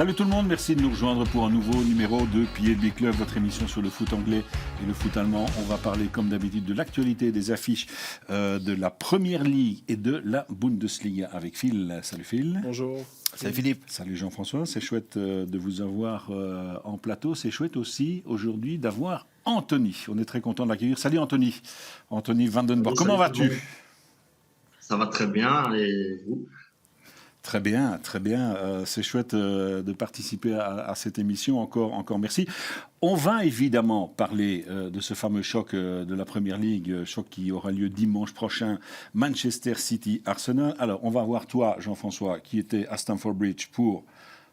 Salut tout le monde, merci de nous rejoindre pour un nouveau numéro de PLB Club, votre émission sur le foot anglais et le foot allemand. On va parler comme d'habitude de l'actualité, des affiches de la Première Ligue et de la Bundesliga avec Phil. Salut Phil. Bonjour. Salut Philippe. Salut Jean-François, c'est chouette de vous avoir en plateau. C'est chouette aussi aujourd'hui d'avoir Anthony. On est très content de l'accueillir. Salut Anthony. Anthony Vandenborg, comment vas-tu ? Ça va très bien et vous ? Très bien, très bien. C'est chouette de participer à cette émission. Encore merci. On va évidemment parler de ce fameux choc de la Première Ligue, choc qui aura lieu dimanche prochain, Manchester City-Arsenal. Alors, on va voir toi, Jean-François, qui était à Stamford Bridge pour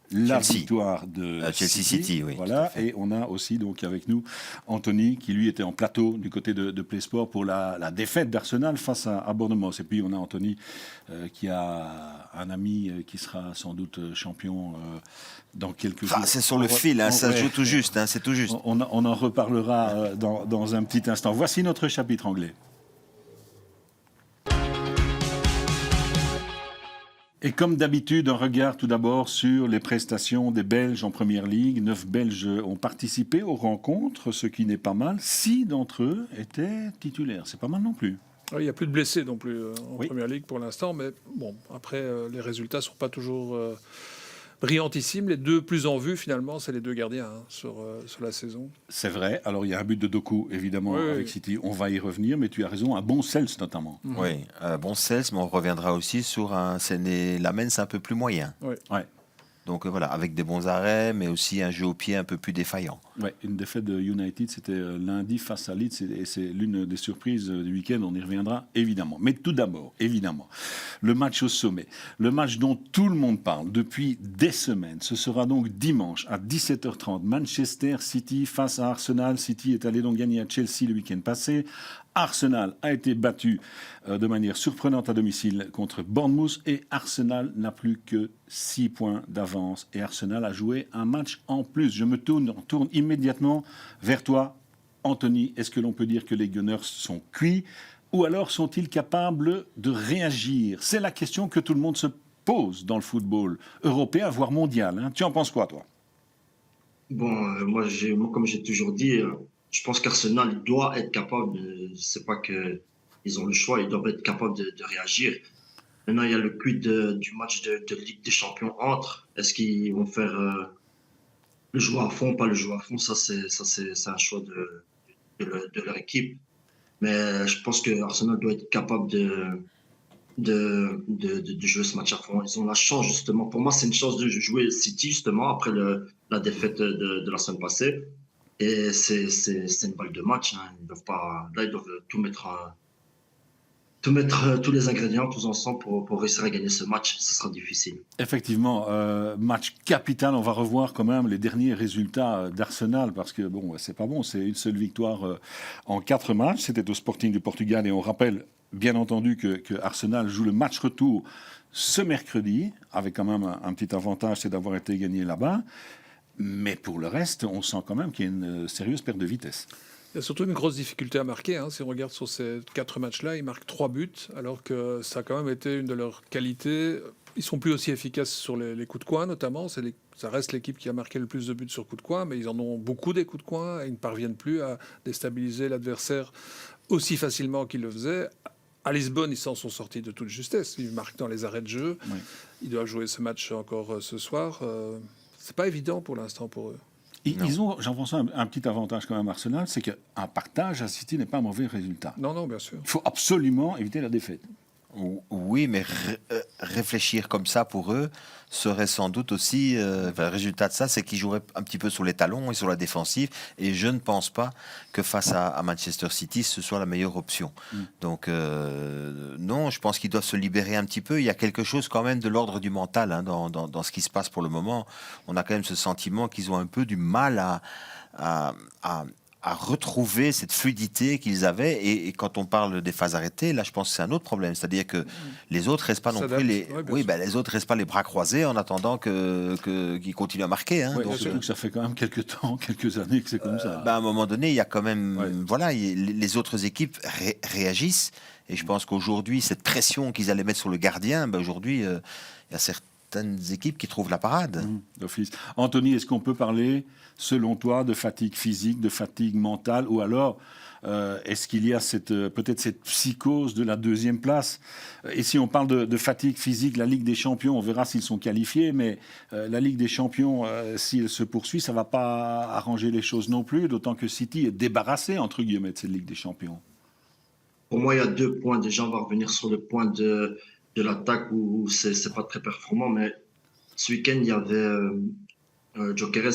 la victoire de Chelsea City, oui. Voilà, et on a aussi donc avec nous Anthony qui lui était en plateau du côté de PlaySport pour la défaite d'Arsenal face à Bournemouth. Et puis on a Anthony qui a un ami qui sera sans doute champion dans quelques jours. C'est sur le fil, ça se joue tout juste, c'est tout juste. On en reparlera dans un petit instant. Voici notre chapitre anglais. Et comme d'habitude, un regard tout d'abord sur les prestations des Belges en Première Ligue. 9 Belges ont participé aux rencontres, ce qui n'est pas mal. 6 d'entre eux étaient titulaires. C'est pas mal non plus. Il n'y a plus de blessés non plus en Première Ligue pour l'instant. Mais bon, après, les résultats ne sont pas toujours brillantissimes. Les deux plus en vue, finalement, c'est les deux gardiens sur la saison. C'est vrai. Alors, il y a un but de Doku, évidemment, avec City. On va y revenir, mais tu as raison. Un bon Cels, notamment. Oui, un bon Cels, mais on reviendra aussi sur Lamens, c'est un peu plus moyen. Oui. Ouais. Donc voilà, avec des bons arrêts, mais aussi un jeu au pied un peu plus défaillant. Ouais, une défaite de United, c'était lundi face à Leeds, et c'est l'une des surprises du week-end, on y reviendra évidemment. Mais tout d'abord, évidemment, le match au sommet, le match dont tout le monde parle depuis des semaines, ce sera donc dimanche à 17h30, Manchester City face à Arsenal. City est allé donc gagner à Chelsea le week-end passé. Arsenal a été battu de manière surprenante à domicile contre Bournemouth et Arsenal n'a plus que 6 points d'avance et Arsenal a joué un match en plus. Je me tourne immédiatement vers toi, Anthony. Est-ce que l'on peut dire que les Gunners sont cuits ou alors sont-ils capables de réagir ? C'est la question que tout le monde se pose dans le football européen, voire mondial. Tu en penses quoi, toi ? Bon, moi, comme j'ai toujours dit, je pense qu'Arsenal doit être capable, c'est pas qu'ils ont le choix, ils doivent être capables de réagir. Maintenant, il y a le quid du match de Ligue des Champions entre. Est-ce qu'ils vont faire le jouer à fond, pas le jouer à fond ? Ça, c'est un choix de leur équipe. Mais je pense que Arsenal doit être capable de jouer ce match à fond. Ils ont la chance, justement. Pour moi, c'est une chance de jouer City, justement, après la défaite de la semaine passée. Et c'est une balle de match. Ils doivent tout mettre, tous les ingrédients, tous ensemble pour réussir à gagner ce match. Ce sera difficile. Effectivement, match capital. On va revoir quand même les derniers résultats d'Arsenal parce que bon, c'est pas bon. C'est une seule victoire en 4 matchs. C'était au Sporting du Portugal et on rappelle bien entendu que Arsenal joue le match retour ce mercredi avec quand même un petit avantage, c'est d'avoir été gagné là-bas. Mais pour le reste, on sent quand même qu'il y a une sérieuse perte de vitesse. Il y a surtout une grosse difficulté à marquer. Si on regarde sur ces 4 matchs-là, ils marquent 3 buts, alors que ça a quand même été une de leurs qualités. Ils sont plus aussi efficaces sur les coups de coin, notamment. Ça reste l'équipe qui a marqué le plus de buts sur coups de coin, mais ils en ont beaucoup des coups de coin et ils ne parviennent plus à déstabiliser l'adversaire aussi facilement qu'ils le faisaient. À Lisbonne, ils s'en sont sortis de toute justesse. Ils marquent dans les arrêts de jeu. Oui. Ils doivent jouer ce match encore ce soir. C'est pas évident pour l'instant pour eux. Ils ont, Jean-François, un petit avantage quand même Arsenal, c'est qu'un partage à City n'est pas un mauvais résultat. Non, bien sûr. Il faut absolument éviter la défaite. Oui, mais réfléchir comme ça pour eux serait sans doute aussi... le résultat de ça, c'est qu'ils joueraient un petit peu sur les talons et sur la défensive. Et je ne pense pas que face à Manchester City, ce soit la meilleure option. Donc, non, je pense qu'ils doivent se libérer un petit peu. Il y a quelque chose quand même de l'ordre du mental dans ce qui se passe pour le moment. On a quand même ce sentiment qu'ils ont un peu du mal à retrouver cette fluidité qu'ils avaient. Et quand on parle des phases arrêtées, là, je pense que c'est un autre problème. C'est-à-dire que les autres restent pas non plus les autres restent pas les bras croisés en attendant qu'ils continuent à marquer. Donc, surtout que ça fait quand même quelques années que c'est comme ça. À un moment donné, il y a quand même, les autres équipes réagissent. Et je pense qu'aujourd'hui, cette pression qu'ils allaient mettre sur le gardien, aujourd'hui, il y a certains certaines équipes qui trouvent la parade. D'office. Anthony, est-ce qu'on peut parler, selon toi, de fatigue physique, de fatigue mentale, ou alors est-ce qu'il y a peut-être cette psychose de la deuxième place? Et si on parle de fatigue physique, la Ligue des Champions, on verra s'ils sont qualifiés, mais la Ligue des Champions, si elle se poursuit, ça ne va pas arranger les choses non plus, d'autant que City est débarrassé, entre guillemets, de cette Ligue des Champions. Pour moi, il y a 2 points. Déjà, on va revenir sur le point de l'attaque où c'est pas très performant, mais ce week-end, il y avait Gyökeres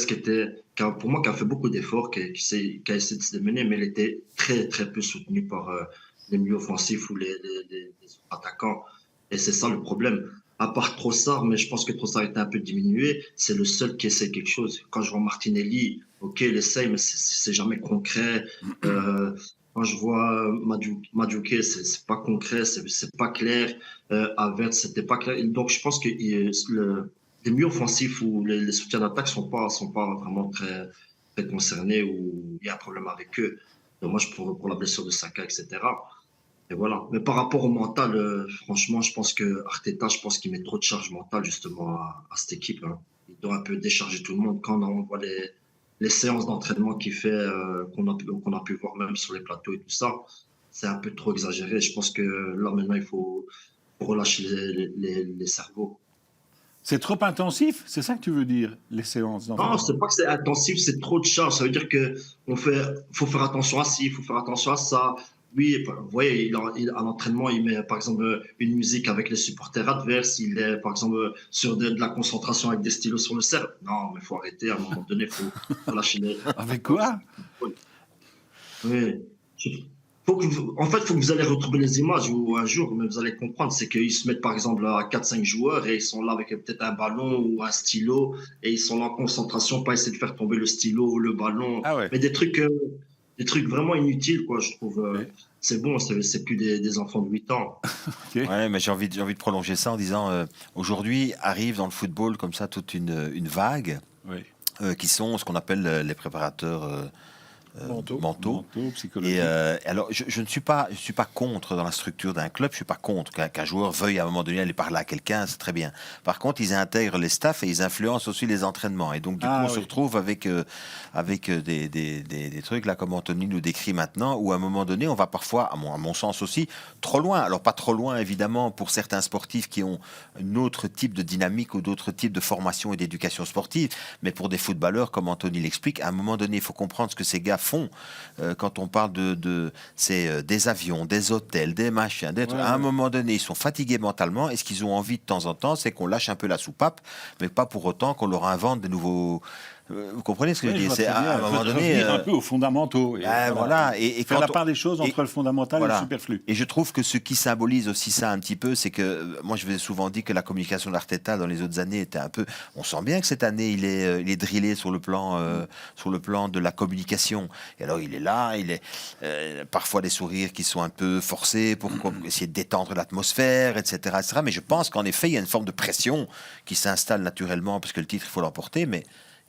pour moi, qui a fait beaucoup d'efforts, qui a essayé de se démener, mais il était très, très peu soutenu par les milieux offensifs ou les attaquants. Et c'est ça le problème. À part Trossard, mais je pense que Trossard était un peu diminué, c'est le seul qui essaie quelque chose. Quand je vois Martinelli, ok, il essaye, mais c'est jamais concret. Quand je vois Madueke, c'est pas concret, c'est pas clair. Havertz, c'était pas clair. Et donc, je pense que les milieux offensifs ou les soutiens d'attaque sont pas vraiment très, très concernés ou il y a un problème avec eux. Dommage pour la blessure de Saka, etc. Et voilà. Mais par rapport au mental, franchement, je pense que Arteta, qu'il met trop de charge mentale justement à cette équipe. Hein. Il doit un peu décharger tout le monde. Quand on voit les séances d'entraînement qu'il fait, qu'on a pu voir même sur les plateaux et tout ça, c'est un peu trop exagéré. Je pense que là, maintenant, il faut relâcher les cerveaux. C'est trop intensif, c'est ça que tu veux dire, les séances d'entraînement? Non, c'est pas que c'est intensif, c'est trop de charge. Ça veut dire que faut faire attention à ci, il faut faire attention à ça. Oui, vous voyez, à l'entraînement, il met par exemple une musique avec les supporters adverses. Il est par exemple sur de la concentration avec des stylos sur le cerveau. Non, mais il faut arrêter. À un moment donné, faut lâcher les. Avec quoi? Oui. En fait, il faut que vous allez retrouver les images un jour, mais vous allez comprendre, c'est qu'ils se mettent par exemple à 4-5 joueurs et ils sont là avec peut-être un ballon ou un stylo et ils sont là en concentration, pas essayer de faire tomber le stylo ou le ballon, Ah ouais. mais des trucs vraiment inutiles, quoi, je trouve. Ouais. C'est bon, c'est plus des enfants de 8 ans. Okay. Ouais, mais j'ai envie de prolonger ça en disant aujourd'hui arrive dans le football comme ça toute une vague Oui. qui sont ce qu'on appelle les préparateurs Mentaux. mentaux. Psychologique. Et alors, je ne suis pas contre dans la structure d'un club. Je suis pas contre qu'un joueur veuille à un moment donné aller parler à quelqu'un, c'est très bien. Par contre, ils intègrent les staffs et ils influencent aussi les entraînements. Et donc, du coup, on se retrouve avec des trucs là comme Anthony nous décrit maintenant, où à un moment donné, on va parfois, à mon sens aussi, trop loin. Alors pas trop loin évidemment pour certains sportifs qui ont un autre type de dynamique ou d'autres types de formation et d'éducation sportive, mais pour des footballeurs comme Anthony l'explique, à un moment donné, il faut comprendre ce que ces gars font quand on parle c'est des avions, des hôtels, des machins, à un moment donné, ils sont fatigués mentalement et ce qu'ils ont envie de temps en temps, c'est qu'on lâche un peu la soupape, mais pas pour autant qu'on leur invente des nouveaux. Vous comprenez ce que je dis? C'est à un moment donné un peu aux fondamentaux. Et voilà. Et faire la part des choses entre le fondamental et le superflu. Et je trouve que ce qui symbolise aussi ça un petit peu, c'est que moi je vous ai souvent dit que la communication d'Arteta dans les autres années était un peu. On sent bien que cette année il est drillé sur le plan de la communication. Et alors il est là, il est parfois des sourires qui sont un peu forcés pour essayer de détendre l'atmosphère, etc., etc. Mais je pense qu'en effet il y a une forme de pression qui s'installe naturellement parce que le titre il faut l'emporter, mais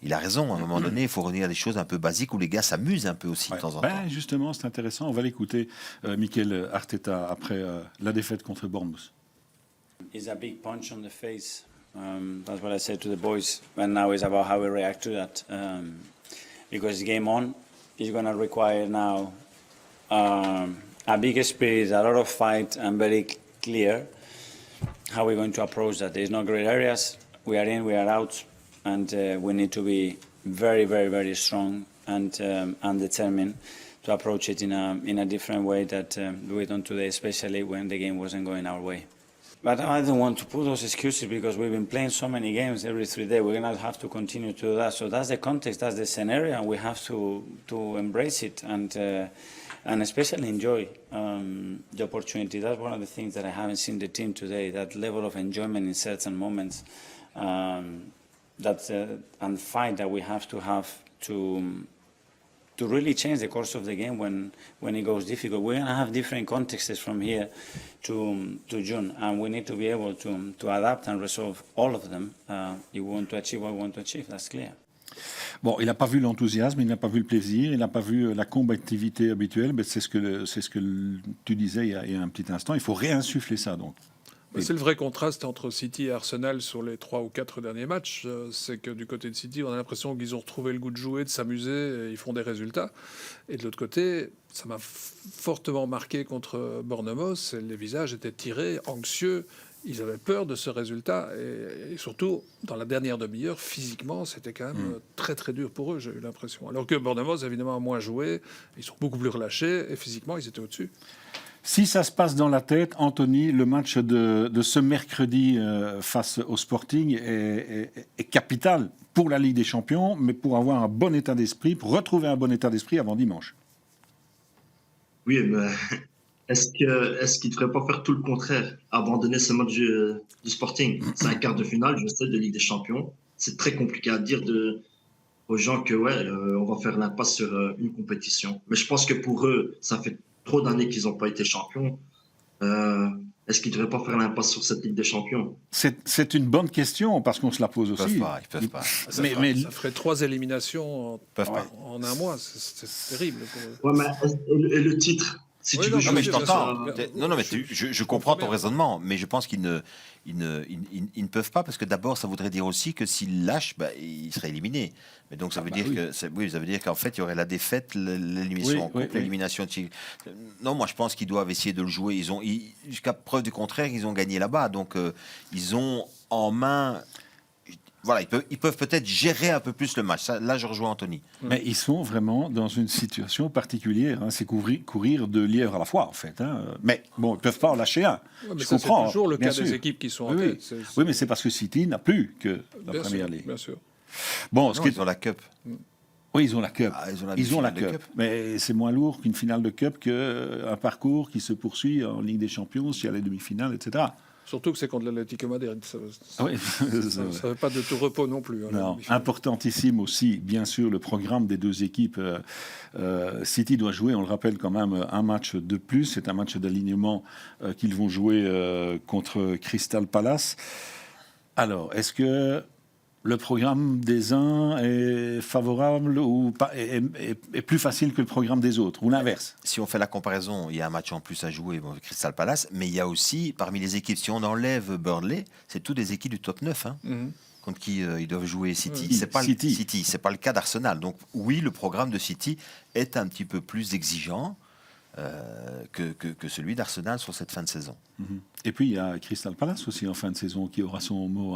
il a raison, à un moment donné, il faut revenir à des choses un peu basiques où les gars s'amusent un peu aussi de temps en temps. Justement, c'est intéressant. On va l'écouter, Mikel Arteta, après la défaite contre Bournemouth. It's a big punch on the face. That's what I said to the boys. And now it's about how we react to that. Because it's game on, it's going to require now a big spirit, a lot of fight, and very clear how we're going to approach that. There's no great areas. We are in, we are out. And we need to be very, very, very strong and determined to approach it in a different way that we done today, especially when the game wasn't going our way. But I don't want to put those excuses because we've been playing so many games every 3 days. We're going to have to continue to do that. So that's the context, that's the scenario, and we have to embrace it and especially enjoy the opportunity. That's one of the things that I haven't seen the team today, that level of enjoyment in certain moments. And fight that we have to really change the course of the game when it goes difficult. We're going to have different contexts from here to June, and we need to be able to adapt and resolve all of them if we want to achieve what we want to achieve. That's clear. Bon, il n'a pas vu l'enthousiasme, il n'a pas vu le plaisir, il n'a pas vu la combativité habituelle, mais c'est ce que tu disais il y a un petit instant. Il faut réinsuffler ça, donc. C'est le vrai contraste entre City et Arsenal sur les 3 ou 4 derniers matchs. C'est que du côté de City, on a l'impression qu'ils ont retrouvé le goût de jouer, de s'amuser, et ils font des résultats. Et de l'autre côté, ça m'a fortement marqué contre Bournemouth. Les visages étaient tirés, anxieux. Ils avaient peur de ce résultat. Et surtout, dans la dernière demi-heure, physiquement, c'était quand même très très dur pour eux, j'ai eu l'impression. Alors que Bournemouth, évidemment, a moins joué. Ils sont beaucoup plus relâchés. Et physiquement, ils étaient au-dessus. Si ça se passe dans la tête, Anthony, le match de ce mercredi face au Sporting est capital pour la Ligue des Champions, mais pour avoir un bon état d'esprit, pour retrouver un bon état d'esprit avant dimanche. Oui, mais est-ce qu'il ne devrait pas faire tout le contraire, abandonner ce match du Sporting? C'est un quart de finale, je sais, de Ligue des Champions. C'est très compliqué à dire aux gens que on va faire l'impasse sur une compétition. Mais je pense que pour eux, ça fait trop d'années qu'ils n'ont pas été champions. Est-ce qu'ils ne devraient pas faire l'impasse sur cette Ligue des Champions? C'est une bonne question, parce qu'on se la pose aussi. Ils peuvent pas. Ça ferait 3 éliminations en un mois. C'est terrible pour eux. Ouais, mais et le titre? Si Oui, tu non, veux mais Non, mais jouer je bien t'entends. sûr. Non, mais je comprends ton raisonnement, mais je pense qu'ils ne peuvent pas, parce que d'abord, ça voudrait dire aussi que s'ils lâchent, ils seraient éliminés. Mais donc, ça veut dire ça veut dire qu'en fait, il y aurait la défaite, l'élimination en coupe, l'élimination de... Non, moi, je pense qu'ils doivent essayer de le jouer. Jusqu'à preuve du contraire, ils ont gagné là-bas. Donc, ils ont en main... Voilà, ils peuvent peut-être gérer un peu plus le match. Là, je rejoins Anthony. Mais ils sont vraiment dans une situation particulière. C'est courir 2 lièvres à la fois, en fait. Mais bon, ils ne peuvent pas en lâcher un. Ouais, mais Je ça, comprends. c'est toujours le bien cas sûr. des équipes qui sont en Oui, tête. oui, mais c'est parce que City n'a plus que la Bien Première sûr, Ligue. bien sûr. Bon, Non, ils ont la Cup. oui, ils ont la Cup. Ah, ils ont la ils ont la finale de Cup. Cup. Mais c'est moins lourd qu'une finale de Cup qu'un parcours qui se poursuit en Ligue des Champions, s'il y a les demi-finales, etc. Surtout que c'est contre l'Atlético Madrid. Ça Ah oui, ne fait pas de tout repos non plus. Non, importantissime aussi, bien sûr, le programme des deux équipes. City doit jouer, on le rappelle quand même, un match de plus. C'est un match d'alignement qu'ils vont jouer contre Crystal Palace. Alors, est-ce que le programme des uns est favorable ou pas, est plus facile que le programme des autres, ou l'inverse? Si on fait la comparaison, il y a un match en plus à jouer avec Crystal Palace, mais il y a aussi, parmi les équipes, si on enlève Burnley, c'est toutes des équipes du top 9, contre qui ils doivent jouer City. C'est pas City, c'est pas le cas d'Arsenal. Donc oui, le programme de City est un petit peu plus exigeant que celui d'Arsenal sur cette fin de saison. Et puis il y a Crystal Palace aussi en fin de saison qui aura son mot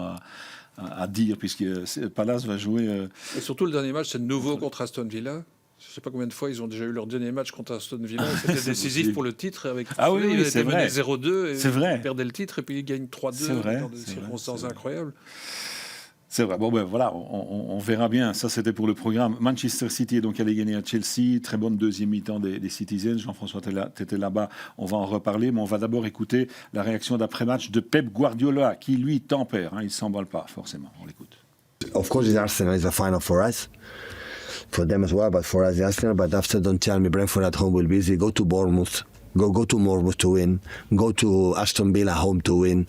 à dire, puisque Palace va jouer... Et surtout, le dernier match, c'est de nouveau contre Aston Villa. Je ne sais pas combien de fois ils ont déjà eu leur dernier match contre Aston Villa. C'était décisif pour le titre. Avec oui, c'est vrai. 0-2 et c'est vrai. Ils perdaient le titre et puis ils gagnent 3-2 dans des circonstances incroyables. C'est vrai. Bon, ben voilà, on verra bien. Ça, c'était pour le programme. Manchester City est donc allé gagner à Chelsea. Très bonne deuxième mi-temps des Citizens. Jean-François, tu étais là-bas. On va en reparler, mais on va d'abord écouter la réaction d'après-match de Pep Guardiola, qui, lui, tempère. Il ne s'emballe pas, forcément. On l'écoute. Of course, Arsenal is a final for us. For them as well, but for us, Arsenal. But after, don't tell me Brentford at home will be easy. Go to Bournemouth. Go to Bournemouth to win. Go to Aston Villa home to win.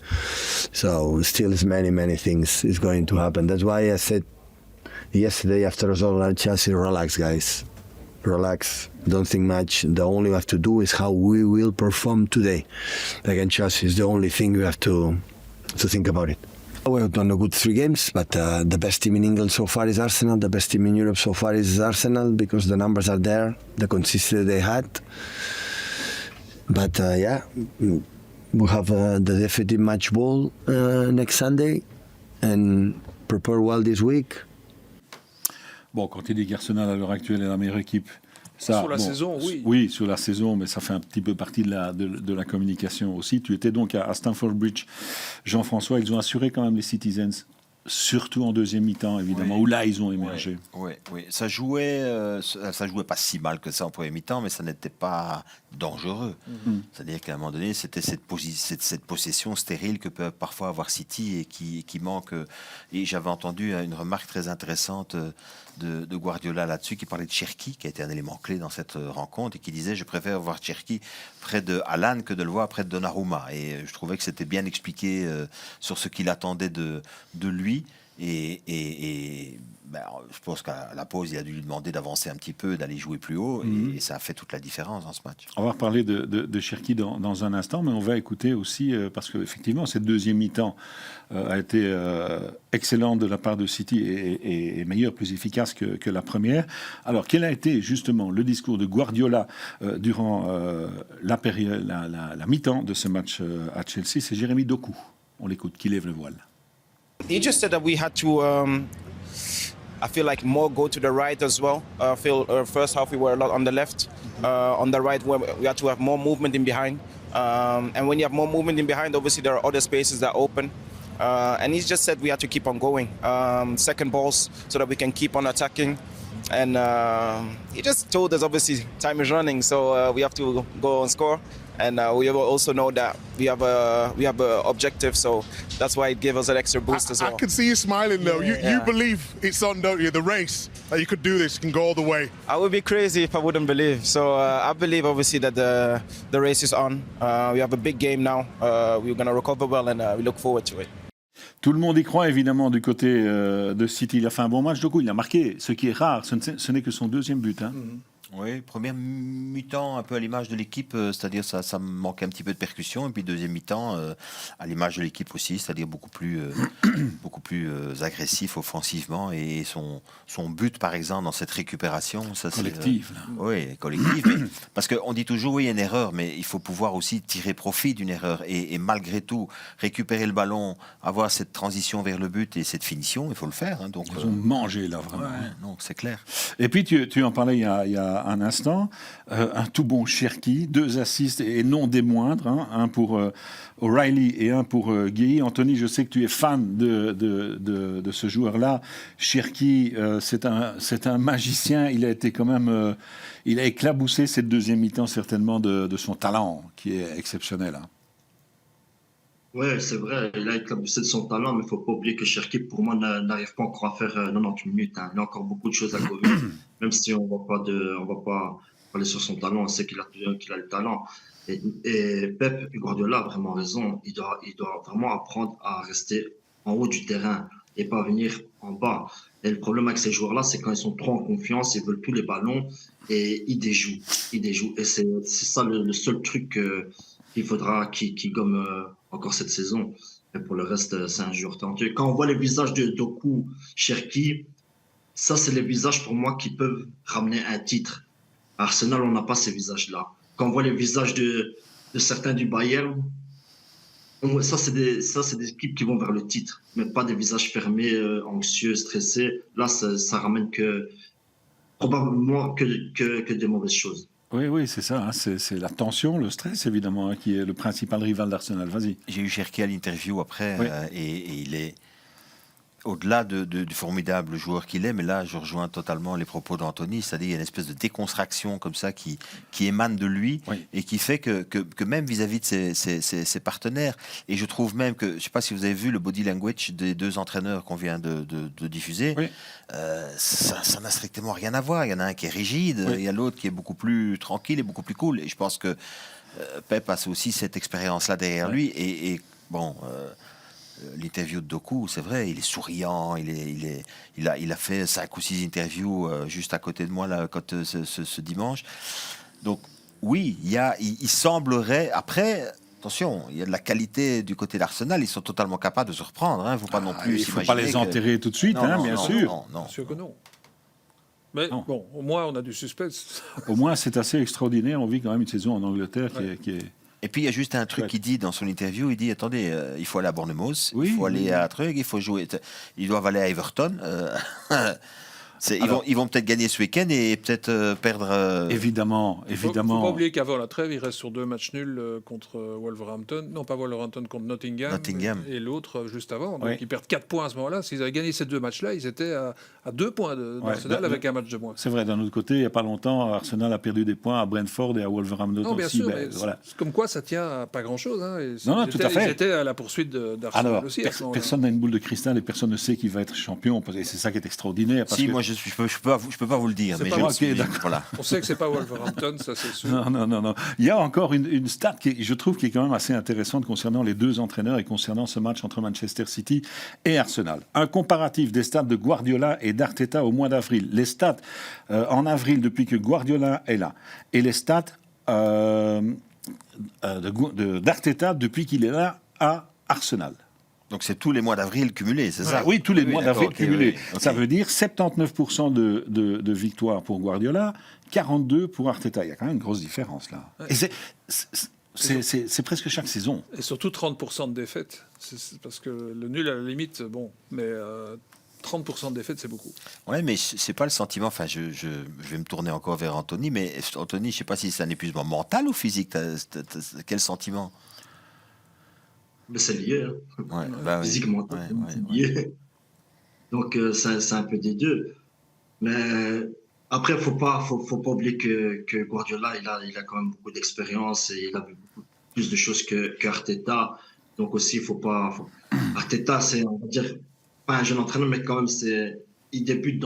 So still is many things is going to happen. That's why I said yesterday after result Chelsea, relax guys. Relax. Don't think much. The only we have to do is how we will perform today. Against Chelsea is the only thing we have to think about it. We've done a good 3 games, but the best team in England so far is Arsenal. The best team in Europe so far is Arsenal because the numbers are there, the consistency they had. But we have the definitive match ball next Sunday and prepare well this week. Bon, quand il dit qu'Arsenal à l'heure actuelle est la meilleure équipe, ça, sur la saison, oui. Oui, sur la saison, mais ça fait un petit peu partie de la communication aussi. Tu étais donc à Stamford Bridge. Jean-François, ils ont assuré quand même les Citizens, surtout en deuxième mi-temps, évidemment, où là, ils ont émergé. Oui. Ça jouait pas si mal que ça en premier mi-temps, mais ça n'était pas dangereux. C'est-à-dire qu'à un moment donné, c'était cette possession stérile que peut parfois avoir City et qui manque. Et j'avais entendu une remarque très intéressante de Guardiola là-dessus, qui parlait de Cherki, qui a été un élément clé dans cette rencontre, et qui disait « Je préfère voir Cherki près de Haaland que de le voir près de Donnarumma ». Et je trouvais que c'était bien expliqué sur ce qu'il attendait de lui. Ben, je pense qu'à la pause, il a dû lui demander d'avancer un petit peu, d'aller jouer plus haut, et ça a fait toute la différence dans ce match. On va reparler de Cherki dans un instant, mais on va écouter aussi, parce qu'effectivement, cette deuxième mi-temps a été excellente de la part de City et meilleure, plus efficace que la première. Alors, quel a été justement le discours de Guardiola durant la mi-temps de ce match à Chelsea? C'est Jérémy Doku. On l'écoute, qui lève le voile. He just said that we had to, I feel like more go to the right as well. I feel first half we were a lot on the left. On the right we had to have more movement in behind. And when you have more movement in behind, obviously there are other spaces that open. And he just said we had to keep on going. Second balls so that we can keep on attacking. And he just told us obviously time is running, so we have to go and score. And we also know that we have a objective, so that's why it gave us an extra boost as well. I can see you smiling though. Yeah. You believe it's on, don't you? The race, that you could do this, can go all the way. I would be crazy if I wouldn't believe. So I believe obviously that the race is on. We have a big game now. We're going to recover well, and we look forward to it. Tout le monde y croit évidemment du côté de City. Il a fait un bon match. Doku, il a marqué, ce qui est rare. Ce n'est que son deuxième but. Hein. Oui, première mi-temps un peu à l'image de l'équipe, c'est-à-dire ça me manquait un petit peu de percussion, et puis deuxième mi-temps à l'image de l'équipe aussi, c'est-à-dire beaucoup plus agressif offensivement, et son but par exemple dans cette récupération, ça Collective. Oui, collective. Mais, parce qu'on dit toujours oui, il y a une erreur, mais il faut pouvoir aussi tirer profit d'une erreur, et malgré tout récupérer le ballon, avoir cette transition vers le but et cette finition, il faut le faire. Hein, donc Ils ont mangé là vraiment. ouais, donc c'est clair. Et puis tu en parlais il y a un instant, un tout bon Cherki, 2 assists et non des moindres, hein, un pour O'Reilly et un pour Guéhi. Anthony, je sais que tu es fan de ce joueur-là. Cherki, c'est un magicien. Il a été quand même, il a éclaboussé cette deuxième mi-temps certainement de son talent qui est exceptionnel. Hein. Ouais, c'est vrai, il a éclaboussé de son talent, mais il ne faut pas oublier que Cherki, pour moi, n'arrive pas encore à faire 90 minutes. Hein. Il a encore beaucoup de choses à corriger, même si on va pas parler sur son talent, on sait qu'il a le talent. Et Pep Guardiola a vraiment raison, il doit vraiment apprendre à rester en haut du terrain et pas venir en bas. Et le problème avec ces joueurs-là, c'est quand ils sont trop en confiance, ils veulent tous les ballons et ils déjouent. Et c'est ça le seul truc qu'il faudra qui gomme encore cette saison. Et pour le reste, c'est un joueur talentueux. Quand on voit les visages de Doku, Cherki, ça, c'est les visages pour moi qui peuvent ramener un titre. À Arsenal, on n'a pas ces visages-là. Quand on voit les visages de certains du Bayern, ça, c'est des équipes qui vont vers le titre, mais pas des visages fermés, anxieux, stressés. Là, ça ramène probablement que des mauvaises choses. Oui, c'est ça. Hein. C'est la tension, le stress, évidemment, hein, qui est le principal rival d'Arsenal. Vas-y. J'ai eu Cherki à l'interview après, oui. Et il est au-delà du formidable joueur qu'il est, mais là, je rejoins totalement les propos d'Anthony, c'est-à-dire qu'il y a une espèce de déconstruction comme ça qui émane de lui, oui. Et qui fait que même vis-à-vis de ses partenaires, et je trouve même que, je ne sais pas si vous avez vu le body language des 2 entraîneurs qu'on vient de diffuser, oui. Ça n'a strictement rien à voir. Il y en a un qui est rigide, oui. Il y a l'autre qui est beaucoup plus tranquille et beaucoup plus cool, et je pense que Pep a aussi cette expérience-là derrière lui, et bon... l'interview de Doku, c'est vrai, il est souriant, il a fait 5 ou 6 interviews juste à côté de moi là, ce dimanche. Donc oui, il semblerait, après, attention, il y a de la qualité du côté d'Arsenal, ils sont totalement capables de se reprendre. Il ne faut pas non plus il ne faut pas les enterrer tout de suite, non, bien sûr. Non. Bien sûr que non. Mais bon, au moins on a du suspense. Au moins c'est assez extraordinaire, on vit quand même une saison en Angleterre qui est... Et puis il y a juste un truc qu'il dit dans son interview, il dit attendez, il faut aller à Bournemouth, il faut aller à Truc, il faut jouer, ils doivent aller à Everton. Ils vont peut-être gagner ce week-end et peut-être perdre. Évidemment. Il ne faut pas oublier qu'avant la trêve, il reste sur 2 matchs nuls contre Wolverhampton. Non, pas Wolverhampton, contre Nottingham. Et l'autre juste avant. Donc ils perdent 4 points à ce moment-là. S'ils avaient gagné ces 2 matchs-là, ils étaient à 2 points d'Arsenal avec un match de moins. C'est vrai, d'un autre côté, il n'y a pas longtemps, Arsenal a perdu des points à Brentford et à Wolverhampton non, bien aussi. Sûr, voilà. Comme quoi, ça tient à pas grand-chose. Hein. Non, tout à fait. Ils étaient à la poursuite d'Arsenal aussi. Personne n'a une boule de cristal et personne ne sait qui va être champion. Et c'est ça qui est extraordinaire. Parce que je peux pas vous le dire. C'est Mais pas je moi. me suis- Ok, d'accord. voilà. On sait que c'est pas Wolverhampton, ça c'est sûr. Non. Il y a encore une stat je trouve qui est quand même assez intéressante concernant les deux entraîneurs et concernant ce match entre Manchester City et Arsenal. Un comparatif des stats de Guardiola et d'Arteta au mois d'avril. Les stats en avril depuis que Guardiola est là et les stats d'Arteta depuis qu'il est là à Arsenal. Donc c'est tous les mois d'avril cumulés, c'est ça? Oui, tous les mois d'avril d'accord, ok, cumulés. oui, ok. Ça veut dire 79% de victoires pour Guardiola, 42% pour Arteta. Il y a quand même une grosse différence là. Et c'est presque chaque saison. Et surtout 30% de défaites. C'est parce que le nul à la limite, bon, mais 30% de défaites, c'est beaucoup. Ouais, mais c'est pas le sentiment. Enfin, je vais me tourner encore vers Anthony, mais Anthony, je sais pas si c'est un épuisement mental ou physique. Quel sentiment? Mais c'est lié, hein. Ouais, bah oui. Physiquement, c'est lié. Donc, c'est un peu des deux. Mais après, faut pas oublier que Guardiola, il a quand même beaucoup d'expérience et il a vu beaucoup plus de choses que Arteta. Donc aussi, Arteta, c'est, on va dire, pas un jeune entraîneur, mais quand même, il débute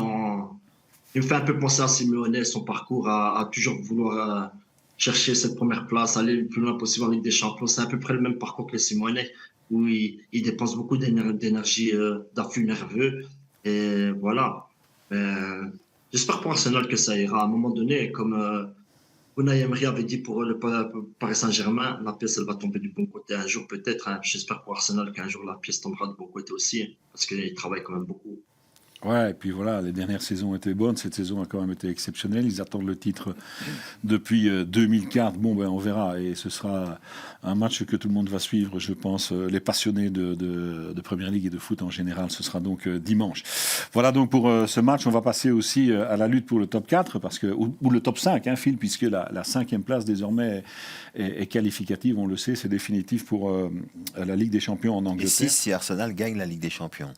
il me fait un peu penser à Simeone, son parcours à toujours vouloir chercher cette première place, aller le plus loin possible en Ligue des Champions. C'est à peu près le même parcours que Simeone, où il dépense beaucoup d'énergie, d'afflux nerveux. Et voilà. J'espère pour Arsenal que ça ira. À un moment donné, comme Unai Emery avait dit pour le Paris Saint-Germain, la pièce, elle va tomber du bon côté un jour peut-être. Hein. J'espère pour Arsenal qu'un jour la pièce tombera du bon côté aussi, hein, parce qu'il travaille quand même beaucoup. Ouais, et puis voilà, les dernières saisons étaient bonnes. Cette saison a quand même été exceptionnelle. Ils attendent le titre depuis 2004. Bon, ben on verra. Et ce sera un match que tout le monde va suivre, je pense. Les passionnés de Première Ligue et de foot en général, ce sera donc dimanche. Voilà donc pour ce match. On va passer aussi à la lutte pour le top 4, ou le top 5, hein, Phil, puisque la 5e place désormais est qualificative. On le sait, c'est définitif pour la Ligue des Champions en Et Angleterre. si Arsenal gagne la Ligue des Champions?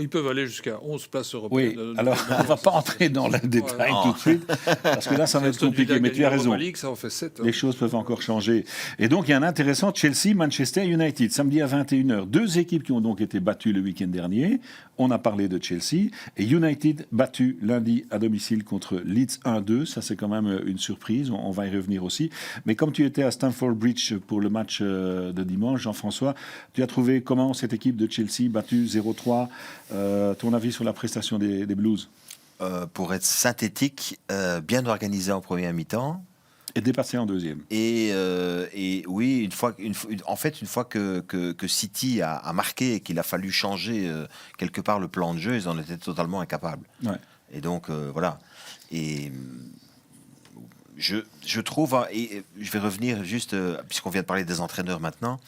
Ils peuvent aller jusqu'à 11 places européennes. Oui, alors on ne va pas entrer dans le détail tout de suite, parce que là, ça va être compliqué, mais tu as raison. Ligue, ça en fait 7. Les choses peuvent encore changer. Et donc, il y a un intéressant Chelsea-Manchester United, samedi à 21h. Deux équipes qui ont donc été battues le week-end dernier. On a parlé de Chelsea. Et United battu lundi à domicile contre Leeds 1-2. Ça, c'est quand même une surprise. On va y revenir aussi. Mais comme tu étais à Stamford Bridge pour le match de dimanche, Jean-François, tu as trouvé comment cette équipe de Chelsea battue 0-3 ton avis sur la prestation des Blues? Pour être synthétique, bien organisé en première mi-temps. Et dépassé en deuxième. Et oui, une fois que City a marqué et qu'il a fallu changer quelque part le plan de jeu, ils en étaient totalement incapables. Ouais. Et donc, voilà. Et je trouve, et je vais revenir juste, puisqu'on vient de parler des entraîneurs maintenant,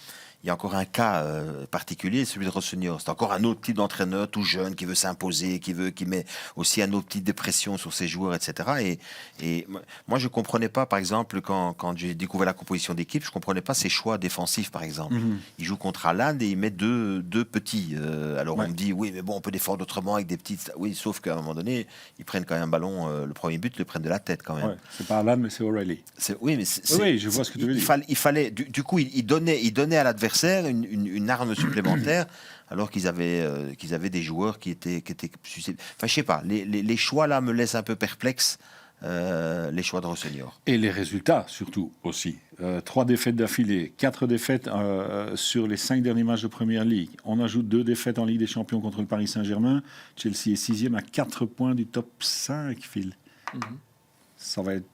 il y a encore un cas particulier, celui de Rossonio. C'est encore un autre type d'entraîneur, tout jeune, qui veut s'imposer, qui met aussi un autre type de pression sur ses joueurs, etc. Et moi, je ne comprenais pas, par exemple, quand j'ai découvert la composition d'équipe, je ne comprenais pas ses choix défensifs, par exemple. Mm-hmm. Il joue contre Haaland et il met deux petits. Alors on me dit, oui, mais bon, on peut défendre autrement avec des petites... Oui, sauf qu'à un moment donné, ils prennent quand même un ballon, le premier but, ils le prennent de la tête quand même. Ouais, c'est pas Haaland, mais c'est O'Reilly. Oui, mais oui, je vois ce que tu veux dire. Il fallait, du coup, il donnait à l'adversaire une arme supplémentaire, alors qu'ils avaient des joueurs qui étaient enfin, je sais pas, les choix là me laissent un peu perplexe, les choix de Rossonio. Et les résultats, surtout, aussi. 3 défaites d'affilée, 4 défaites sur les 5 derniers matchs de Première Ligue. On ajoute 2 défaites en Ligue des Champions contre le Paris Saint-Germain. Chelsea est 6e à 4 points du top 5, Phil. Ça va être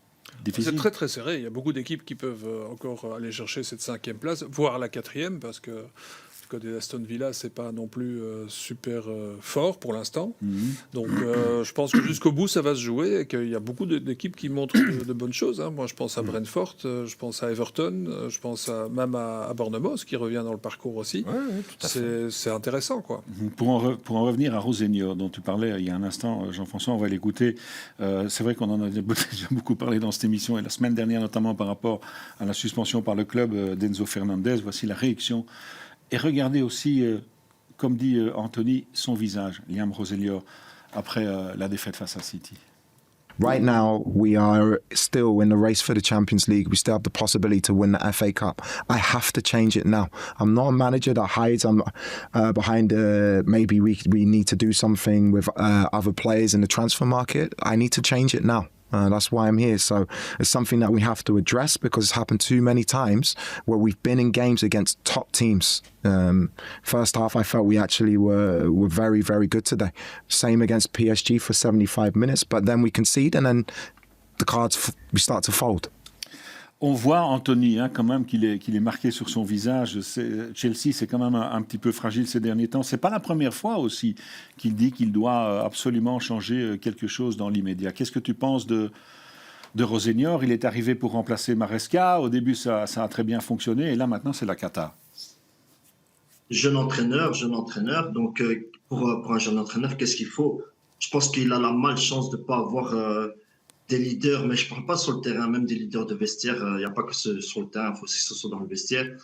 difficile. C'est très très serré. Il y a beaucoup d'équipes qui peuvent encore aller chercher cette 5e place, voire la 4e, parce que du côté d'Aston Villa, c'est pas non plus super fort pour l'instant. Donc je pense que jusqu'au bout, ça va se jouer et qu'il y a beaucoup d'équipes qui montrent de bonnes choses. Hein. Moi, je pense à Brentford, je pense à Everton, je pense même à Bournemouth, qui revient dans le parcours aussi. Oui, tout à fait. C'est intéressant, quoi. Pour en revenir à Rossonio, dont tu parlais il y a un instant, Jean-François, on va l'écouter. C'est vrai qu'on en a déjà beaucoup parlé dans cette émission, et la semaine dernière notamment par rapport à la suspension par le club d'Enzo Fernandez. Voici la réaction. Et regardez aussi, comme dit Anthony, son visage, Liam Rossonio, après la défaite face à City. Right now, we are still in the race for the Champions League. We still have the possibility to win the FA Cup. I have to change it now. I'm not a manager that hides. I'm behind maybe we need to do something with other players in the transfer market. I need to change it now. That's why I'm here. So it's something that we have to address because it's happened too many times where we've been in games against top teams. First half, I felt we actually were very, very good today. Same against PSG for 75 minutes, but then we concede and then the cards, we start to fold. On voit Anthony quand même qu'il est marqué sur son visage. Chelsea, c'est quand même un petit peu fragile ces derniers temps. C'est pas la première fois aussi qu'il dit qu'il doit absolument changer quelque chose dans l'immédiat. Qu'est-ce que tu penses de Rosenior? Il est arrivé pour remplacer Maresca. Au début, ça a très bien fonctionné. Et là, maintenant, c'est la cata. Jeune entraîneur. Donc, pour un jeune entraîneur, qu'est-ce qu'il faut? Je pense qu'il a la malchance de ne pas avoir des leaders, mais je ne parle pas sur le terrain, même des leaders de vestiaire. Il n'y a pas que sur le terrain, il faut aussi que ce soit dans le vestiaire.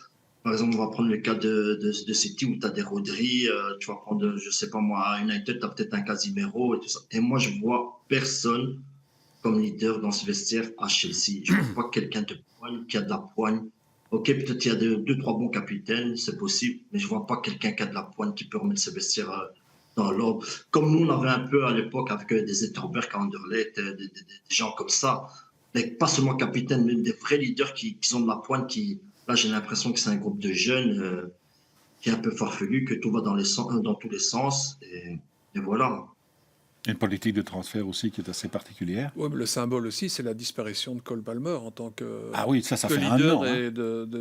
Par exemple, on va prendre le cas de City où tu as des Rodri, tu vas prendre, je ne sais pas moi, à United, tu as peut-être un Casimiro et tout ça. Et moi, je ne vois personne comme leader dans ce vestiaire à Chelsea. Je ne vois pas quelqu'un de poigne, qui a de la poigne. Ok, peut-être il y a deux, trois bons capitaines, c'est possible, mais je ne vois pas quelqu'un qui a de la poigne qui peut remettre ce vestiaire dans l'ordre. Comme nous, on avait un peu à l'époque avec des Etterberg, Anderlecht, des gens comme ça, mais pas seulement capitaines, mais des vrais leaders qui ont de la pointe. Là, j'ai l'impression que c'est un groupe de jeunes qui est un peu farfelu, que tout va dans tous les sens, et voilà. Une politique de transfert aussi qui est assez particulière. Oui, mais le symbole aussi, c'est la disparition de Cole Palmer en tant que, ça fait leader un an. et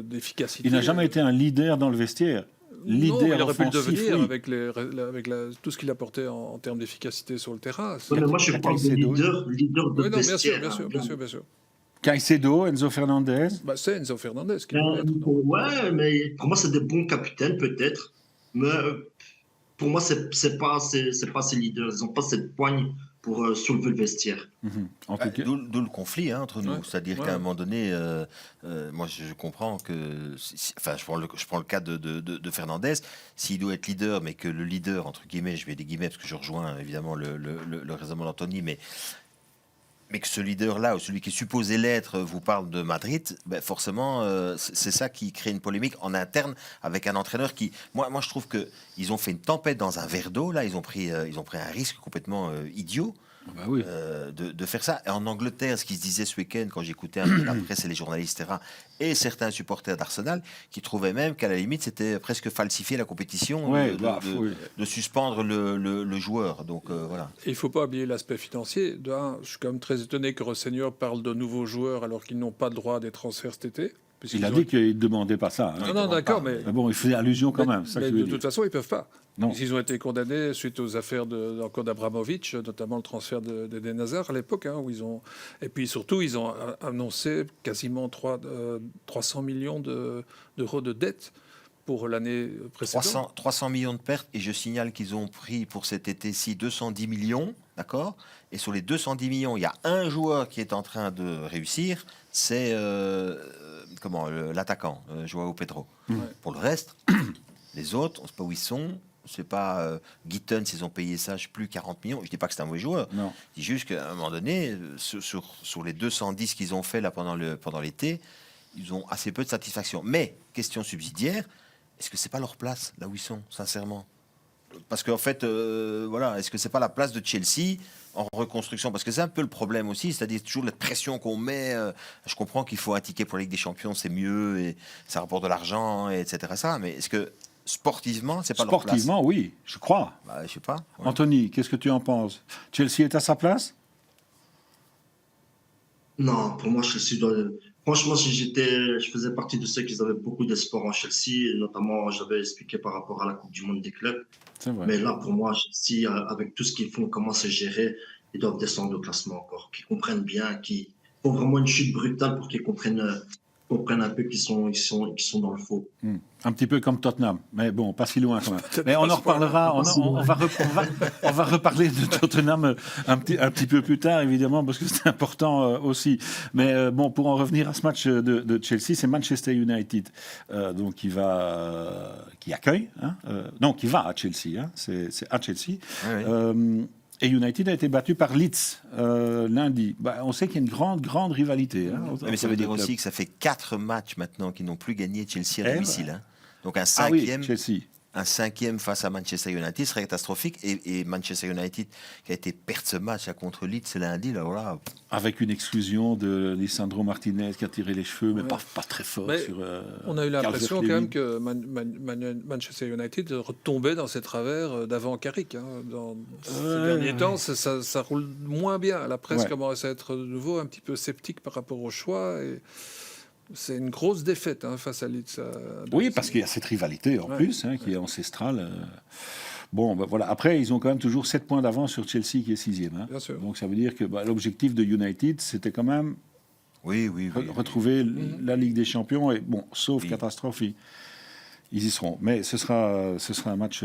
d'efficacité. Il n'a jamais été un leader dans le vestiaire. Non, il aurait pu le offensif, devenir oui. avec tout ce qu'il apportait en termes d'efficacité sur le terrain. Ouais, mais moi, je parle de leader de Oui, non, vestiaire. bien sûr. Caicedo, Enzo Fernandez. C'est Enzo Fernandez qui doit l'être. Ouais, mais pour moi, c'est des bons capitaines, peut-être. Mais pour moi, c'est pas ces leaders. Ils n'ont pas cette poigne pour soulever le vestiaire. En tout cas, D'où le conflit entre nous. Ouais. C'est-à-dire qu'à un moment donné, moi je comprends que. Je prends le cas de Fernandez. S'il doit être leader, mais que le leader, entre guillemets, je mets des guillemets parce que je rejoins évidemment le raisonnement d'Anthony, mais que ce leader-là, ou celui qui est supposé l'être, vous parle de Madrid, forcément, c'est ça qui crée une polémique en interne avec un entraîneur qui... Moi je trouve qu'ils ont fait une tempête dans un verre d'eau, là, ils ont pris un risque complètement idiot. De faire ça. Et en Angleterre, ce qui se disait ce week-end, quand j'écoutais un peu la presse et les journalistes, etc., et certains supporters d'Arsenal, qui trouvaient même qu'à la limite, c'était presque falsifier la compétition de suspendre le joueur. Donc voilà. Il ne faut pas oublier l'aspect financier. Je suis quand même très étonné que Rosseigneur parle de nouveaux joueurs alors qu'ils n'ont pas le droit à des transferts cet été. Il a dit qu'il ne demandait pas ça. Non, d'accord, mais... bon, il faisait allusion quand même. Mais de toute façon, ils ne peuvent pas. Non. Ils ont été condamnés suite aux affaires encore d'Abramovich, notamment le transfert d'Eden Hazard à l'époque, et puis surtout, ils ont annoncé quasiment 300 millions d'euros de dettes pour l'année précédente. 300 millions de pertes, et je signale qu'ils ont pris pour cet été-ci 210 millions, d'accord ? Et sur les 210 millions, il y a un joueur qui est en train de réussir, c'est l'attaquant, Joao Pedro. Pour le reste, les autres, on ne sait pas où ils sont. Je ne sais pas, Gittens, ils ont payé ça, je ne sais plus, 40 millions. Je ne dis pas que c'est un mauvais joueur. Non. Je dis juste qu'à un moment donné, sur les 210 qu'ils ont fait là pendant l'été, ils ont assez peu de satisfaction. Mais, question subsidiaire, est-ce que c'est pas leur place, là où ils sont, sincèrement ? Parce qu'en fait, est-ce que c'est pas la place de Chelsea en reconstruction ? Parce que c'est un peu le problème aussi, c'est-à-dire toujours la pression qu'on met. Je comprends qu'il faut un ticket pour la Ligue des Champions, c'est mieux, et ça rapporte de l'argent, etc. Ça, mais est-ce que sportivement, c'est pas leur place ? Sportivement, oui, je crois. Je sais pas. Ouais. Anthony, qu'est-ce que tu en penses ? Chelsea est à sa place ? Non, pour moi, Chelsea doit... Franchement, je faisais partie de ceux qui avaient beaucoup d'espoir en Chelsea, et notamment, j'avais expliqué par rapport à la Coupe du Monde des clubs. C'est vrai. Mais là, pour moi, Chelsea, avec tout ce qu'ils font, comment c'est géré, ils doivent descendre au classement encore. Qu'ils comprennent bien, qu'ils font vraiment une chute brutale pour qu'ils comprennent un peu qu'ils sont dans le faux. Un petit peu comme Tottenham, mais bon, pas si loin quand même. Mais on en reparlera, on va reparler de Tottenham un petit peu plus tard, évidemment, parce que c'est important aussi. Mais bon, pour en revenir à ce match de Chelsea, c'est Manchester United donc qui accueille, qui va à Chelsea, c'est à Chelsea. Oui. Et United a été battu par Leeds lundi. On sait qu'il y a une grande rivalité. Mais ça veut dire aussi que ça fait 4 matchs maintenant qu'ils n'ont plus gagné Chelsea à domicile. Hein. Donc un cinquième face à Manchester United serait catastrophique. Et Manchester United qui a été perdre ce match contre Leeds lundi, là, voilà. Avec une exclusion de Lisandro Martinez qui a tiré les cheveux, mais pas très fort. On a eu l'impression quand même que Manchester United retombait dans ses travers d'avant Carrick. Dans ces derniers temps, ça roule moins bien. La presse commence à être de nouveau un petit peu sceptique par rapport au choix. Et c'est une grosse défaite face à Leeds. Oui, parce qu'il y a cette rivalité en plus, qui est ancestrale. Voilà. Après, ils ont quand même toujours 7 points d'avance sur Chelsea qui est 6e. Hein. Bien sûr. Donc ça veut dire que l'objectif de United, c'était quand même retrouver la Ligue des Champions. Et sauf catastrophe, ils y seront. Mais ce sera un match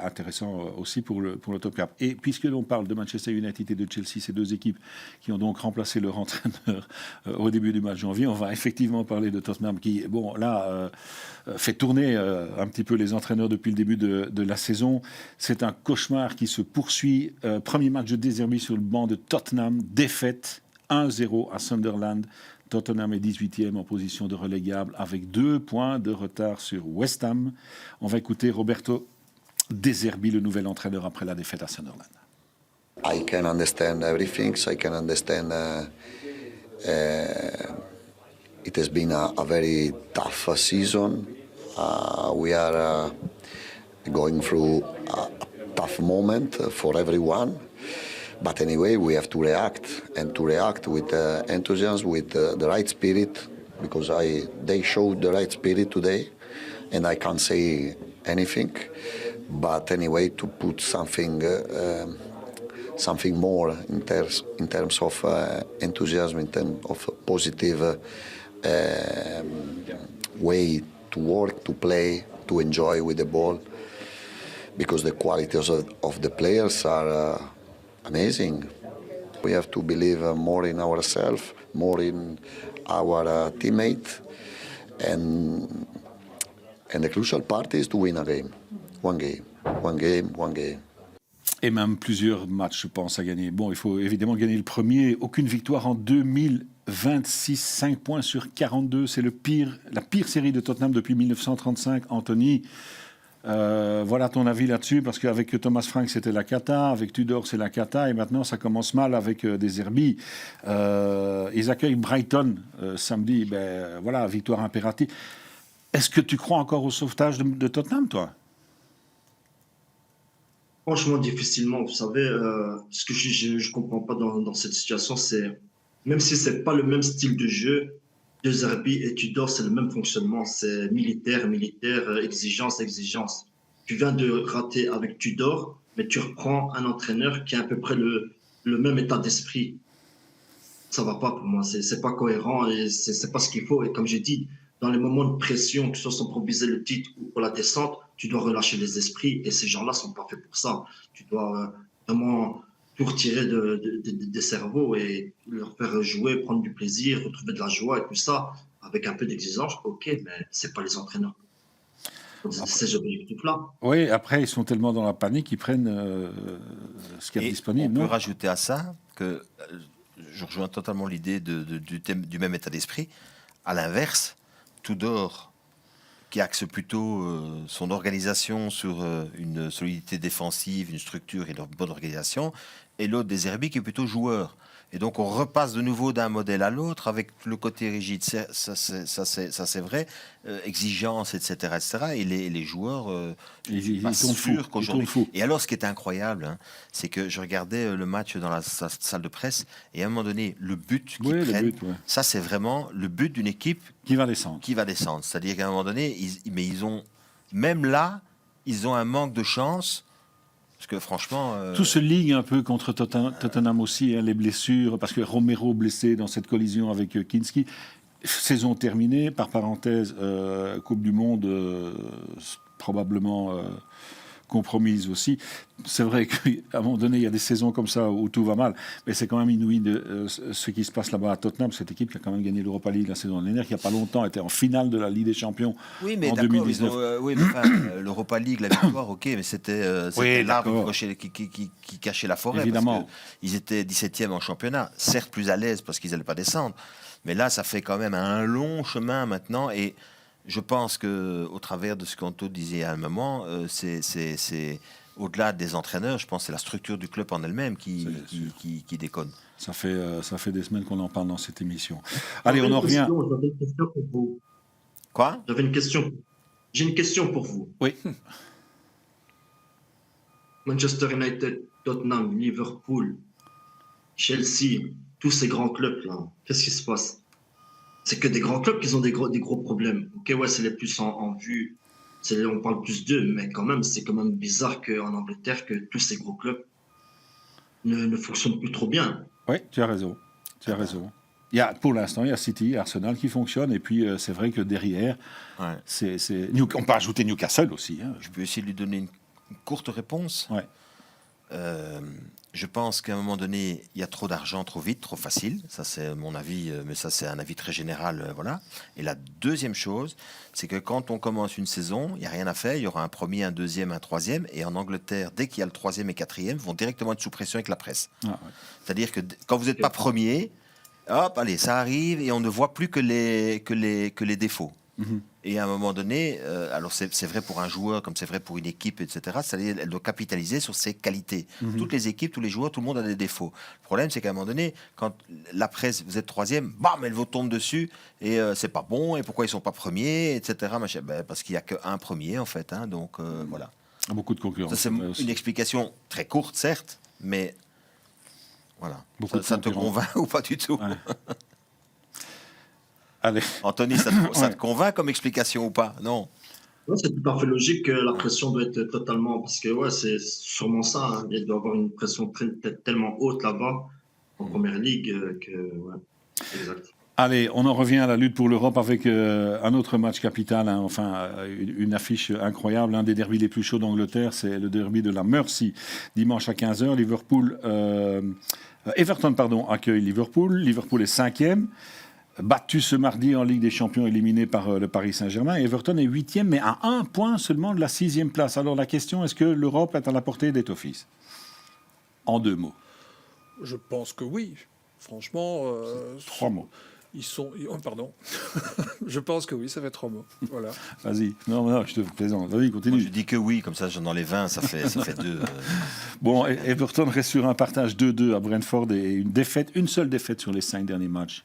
intéressant aussi pour le top 4. Et puisque l'on parle de Manchester United et de Chelsea, ces deux équipes qui ont donc remplacé leur entraîneur au début du mois de janvier, on va effectivement parler de Tottenham qui, fait tourner un petit peu les entraîneurs depuis le début de la saison. C'est un cauchemar qui se poursuit. Premier match de De Zerbi sur le banc de Tottenham, défaite 1-0 à Sunderland. Tottenham est 18e en position de relégable avec 2 points de retard sur West Ham. On va écouter Roberto De Zerbi, le nouvel entraîneur après la défaite à Sunderland. I can understand everything. I can understand it has been a very tough season. We are going through a tough moment for everyone. But anyway, we have to react with enthusiasm, with the right spirit, because they showed the right spirit today, and I can't say anything. But anyway, to put something more in terms of enthusiasm, in terms of positive way to work, to play, to enjoy with the ball, because the qualities of the players are amazing. We have to believe more in ourselves, more in our teammate, and the crucial part is to win a game. One game. Et même plusieurs matchs, je pense, à gagner. Il faut évidemment gagner le premier. Aucune victoire en 2026, 5 points sur 42. C'est la pire série de Tottenham depuis 1935. Anthony, voilà ton avis là-dessus, parce qu'avec Thomas Frank, c'était la cata, avec Tudor, c'est la cata, et maintenant, ça commence mal avec De Zerbi. Ils accueillent Brighton samedi. Victoire impérative. Est-ce que tu crois encore au sauvetage de Tottenham, toi ? Franchement, difficilement. Vous savez, ce que je ne comprends pas dans cette situation, c'est, même si ce n'est pas le même style de jeu, De Zerbi et Tudor, c'est le même fonctionnement. C'est militaire, exigence. Tu viens de rater avec Tudor, mais tu reprends un entraîneur qui a à peu près le même état d'esprit. Ça ne va pas pour moi. Ce n'est pas cohérent et ce n'est pas ce qu'il faut. Et comme j'ai dit, dans les moments de pression, que ce soit pour viser le titre ou pour la descente, tu dois relâcher les esprits. Et ces gens-là ne sont pas faits pour ça. Tu dois vraiment tout retirer des cerveaux et leur faire jouer, prendre du plaisir, retrouver de la joie et tout ça, avec un peu d'exigence, ok, mais ce n'est pas les entraîneurs. Ces objectifs-là. Oui, après, ils sont tellement dans la panique qu'ils prennent ce qu'il y a disponible. On peut rajouter à ça que je rejoins totalement l'idée du même état d'esprit. À l'inverse, Tudor, qui axe plutôt son organisation sur une solidité défensive, une structure et une bonne organisation, et l'autre De Zerbi qui est plutôt joueur. Et donc on repasse de nouveau d'un modèle à l'autre avec le côté rigide, ça c'est vrai, exigence, etc. Et les joueurs, ils sont sûrs qu'aujourd'hui. Et alors ce qui est incroyable, c'est que je regardais le match dans la salle de presse, et à un moment donné, le but qu'ils prennent, ça c'est vraiment le but d'une équipe qui va descendre. C'est-à-dire qu'à un moment donné, même là, ils ont un manque de chance. Parce que franchement... Tout se ligue un peu contre Tottenham aussi, les blessures, parce que Romero blessé dans cette collision avec Kinski. Saison terminée, par parenthèse, Coupe du Monde probablement compromise aussi. C'est vrai qu'à un moment donné, il y a des saisons comme ça où tout va mal, mais c'est quand même inouï de ce qui se passe là-bas à Tottenham, cette équipe qui a quand même gagné l'Europa League la saison dernière, qui il n'y a pas longtemps était en finale de la Ligue des Champions Oui, mais en d'accord, 2019. oui, mais enfin, l'Europa League, la victoire, ok, mais c'était l'arbre qui cachait la forêt. Évidemment. Ils étaient 17e en championnat, certes plus à l'aise parce qu'ils n'allaient pas descendre, mais là, ça fait quand même un long chemin maintenant. Et je pense qu'au travers de ce qu'Anto disait à un moment, c'est au-delà des entraîneurs, je pense que c'est la structure du club en elle-même qui déconne. Ça fait des semaines qu'on en parle dans cette émission. Allez, on en revient. J'avais une question pour vous. Quoi? J'ai une question pour vous. Oui. Manchester United, Tottenham, Liverpool, Chelsea, tous ces grands clubs-là, qu'est-ce qui se passe? C'est que des grands clubs qui ont des gros problèmes. Ok, ouais, c'est les plus en vue. On parle plus d'eux, mais quand même, c'est quand même bizarre qu'en Angleterre, que tous ces gros clubs ne fonctionnent plus trop bien. Oui, tu as raison. Pour l'instant, il y a City et Arsenal qui fonctionnent. Et puis, c'est vrai que derrière, on peut ajouter Newcastle aussi. Hein. Je peux essayer de lui donner une courte réponse. Ouais. Je pense qu'à un moment donné, il y a trop d'argent, trop vite, trop facile. Ça, c'est mon avis, mais ça, c'est un avis très général. Voilà. Et la deuxième chose, c'est que quand on commence une saison, il n'y a rien à faire. Il y aura un premier, un deuxième, un troisième. Et en Angleterre, dès qu'il y a le troisième et quatrième, vont directement être sous pression avec la presse. Ah, ouais. C'est-à-dire que quand vous n'êtes pas premier, hop, allez, ça arrive et on ne voit plus que les défauts. Mhm. Et à un moment donné, alors c'est vrai pour un joueur comme c'est vrai pour une équipe, etc., elle doit capitaliser sur ses qualités. Mhm. Toutes les équipes, tous les joueurs, tout le monde a des défauts. Le problème, c'est qu'à un moment donné, quand la presse, vous êtes troisième, bam, elle vous tombe dessus, et c'est pas bon, et pourquoi ils sont pas premiers, etc. Machin. Ben, parce qu'il n'y a qu'un premier, en fait. Hein, donc, voilà. Beaucoup de concurrence. Ça, c'est une explication très courte, certes, mais voilà. Beaucoup Ça de te concurrence. convainc ou pas du tout? Ouais. Allez. Anthony, ça te convainc comme explication ou pas? Non. Ouais, c'est tout à fait logique que la pression doit être totalement. Parce que ouais, c'est sûrement ça. Hein. Il doit y avoir une pression tellement haute là-bas, en première ligue, que. Ouais, exact. Allez, on en revient à la lutte pour l'Europe avec un autre match capital, hein, enfin une affiche incroyable, un des derbys les plus chauds d'Angleterre, c'est le derby de la Mersey, dimanche à 15h. Everton accueille Liverpool. Liverpool est 5e, battu ce mardi en Ligue des Champions, éliminé par le Paris Saint-Germain. Everton est 8e, mais à 1 point seulement de la 6e place. Alors la question, est-ce que l'Europe est à la portée des Toffees? En 2 mots. Je pense que oui. Franchement. 3 mots. Pardon. Je pense que oui, ça fait 3 mots. Voilà. Vas-y. Non, je te plaisante. Vas-y, continue. Moi, je dis que oui, comme ça, j'en enlève 20, ça fait 2. Bon, Everton reste sur un partage 2-2 à Brentford et une seule défaite sur les 5 derniers matchs.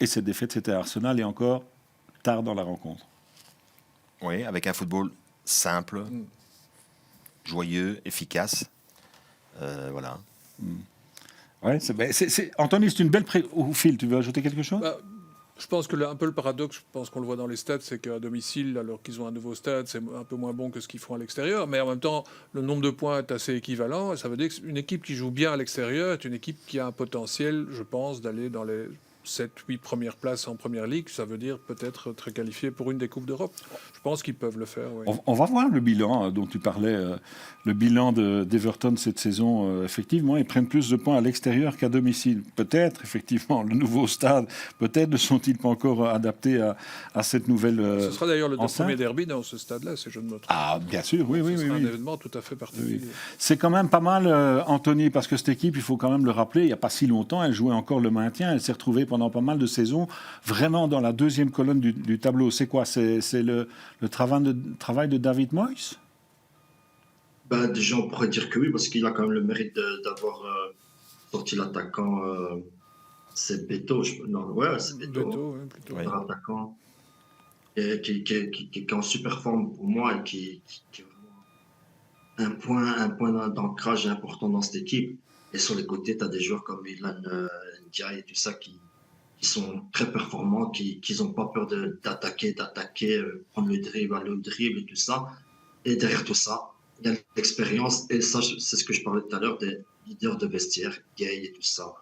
Et cette défaite, c'était à Arsenal et encore tard dans la rencontre. Oui, avec un football simple, joyeux, efficace. Voilà. Ouais, Anthony, c'est une belle Phil, tu veux ajouter quelque chose? Je pense que un peu le paradoxe, je pense qu'on le voit dans les stades, c'est qu'à domicile, alors qu'ils ont un nouveau stade, c'est un peu moins bon que ce qu'ils font à l'extérieur. Mais en même temps, le nombre de points est assez équivalent. Et ça veut dire qu'une équipe qui joue bien à l'extérieur est une équipe qui a un potentiel, je pense, d'aller dans les 7-8 premières places en première ligue. Ça veut dire peut-être être qualifié pour une des Coupes d'Europe. Je pense qu'ils peuvent le faire. Oui. On va voir le bilan dont tu parlais, le bilan d'Everton cette saison. Effectivement, ils prennent plus de points à l'extérieur qu'à domicile. Peut-être, effectivement, le nouveau stade, peut-être ne sont-ils pas encore adaptés à cette nouvelle Ce sera d'ailleurs le enceinte. premier derby dans ce stade-là, si je ne me trompe. Ah, bien sûr, oui. C'est un événement tout à fait particulier. Oui. C'est quand même pas mal, Anthony, parce que cette équipe, il faut quand même le rappeler, il n'y a pas si longtemps, elle jouait encore le maintien, elle s'est retrouvée pendant pas mal de saisons, vraiment dans la deuxième colonne du tableau. C'est quoi? C'est le travail de David Moyes? Déjà, on pourrait dire que oui, parce qu'il a quand même le mérite d'avoir sorti l'attaquant. C'est Beto. C'est Beto. Plutôt. Attaquant. Qui est en super forme pour moi et qui est vraiment un point d'ancrage important dans cette équipe. Et sur les côtés, tu as des joueurs comme Ilan Ndiaye et tout ça qui sont très performants, qui n'ont pas peur d'attaquer, prendre le dribble, aller au dribble et tout ça. Et derrière tout ça, il y a l'expérience. Et ça, c'est ce que je parlais tout à l'heure des leaders de vestiaire, Gay et tout ça.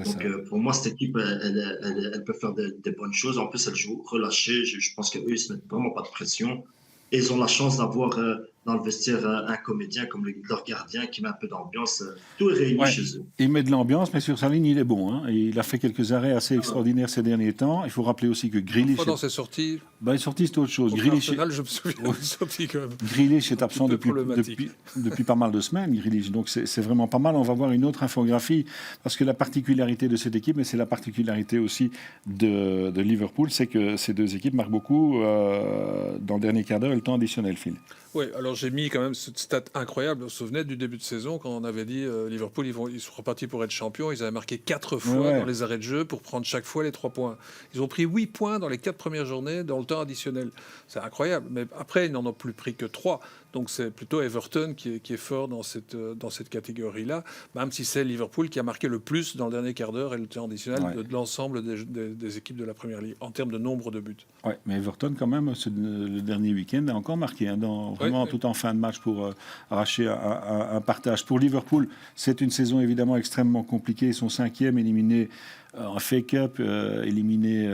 Donc, pour moi, cette équipe, elle peut faire des bonnes choses. En plus, elle joue relâchée. Je pense qu'eux, ils ne se mettent vraiment pas de pression. Et ils ont la chance d'avoir dans le vestiaire un comédien comme leur gardien qui met un peu d'ambiance. Tout est réuni Ouais. chez eux. Il met de l'ambiance, mais sur sa ligne, il est bon. Hein. Et il a fait quelques arrêts assez extraordinaires ces derniers temps. Il faut rappeler aussi que Grealish... Dans ses sorties, est sorti, c'est autre chose. contre Arsenal, je me souviens, des sorties quand même. Grealish est absent peu depuis problématique. pas mal de semaines, Grealish. Donc c'est vraiment pas mal. On va voir une autre infographie, parce que la particularité de cette équipe, et c'est la particularité aussi de Liverpool, c'est que ces deux équipes marquent beaucoup dans le dernier quart d'heure et le temps additionnel, Phil. Oui, alors j'ai mis quand même cette stat incroyable. Vous vous souvenez du début de saison, quand on avait dit Liverpool, ils sont repartis pour être champions. Ils avaient marqué 4 fois Ouais. dans les arrêts de jeu pour prendre chaque fois les 3 points. Ils ont pris 8 points dans les 4 premières journées dans le temps additionnel. C'est incroyable. Mais après, ils n'en ont plus pris que 3. Donc c'est plutôt Everton qui est fort dans cette catégorie-là, même si c'est Liverpool qui a marqué le plus dans le dernier quart d'heure et le temps additionnel Ouais. de l'ensemble des équipes de la Première Ligue, en termes de nombre de buts. Ouais, mais Everton, quand même, le dernier week-end, a encore marqué, hein, vraiment Ouais. tout en fin de match pour arracher un partage. Pour Liverpool, c'est une saison évidemment extrêmement compliquée. Ils sont 5e, éliminés en FA Cup, éliminés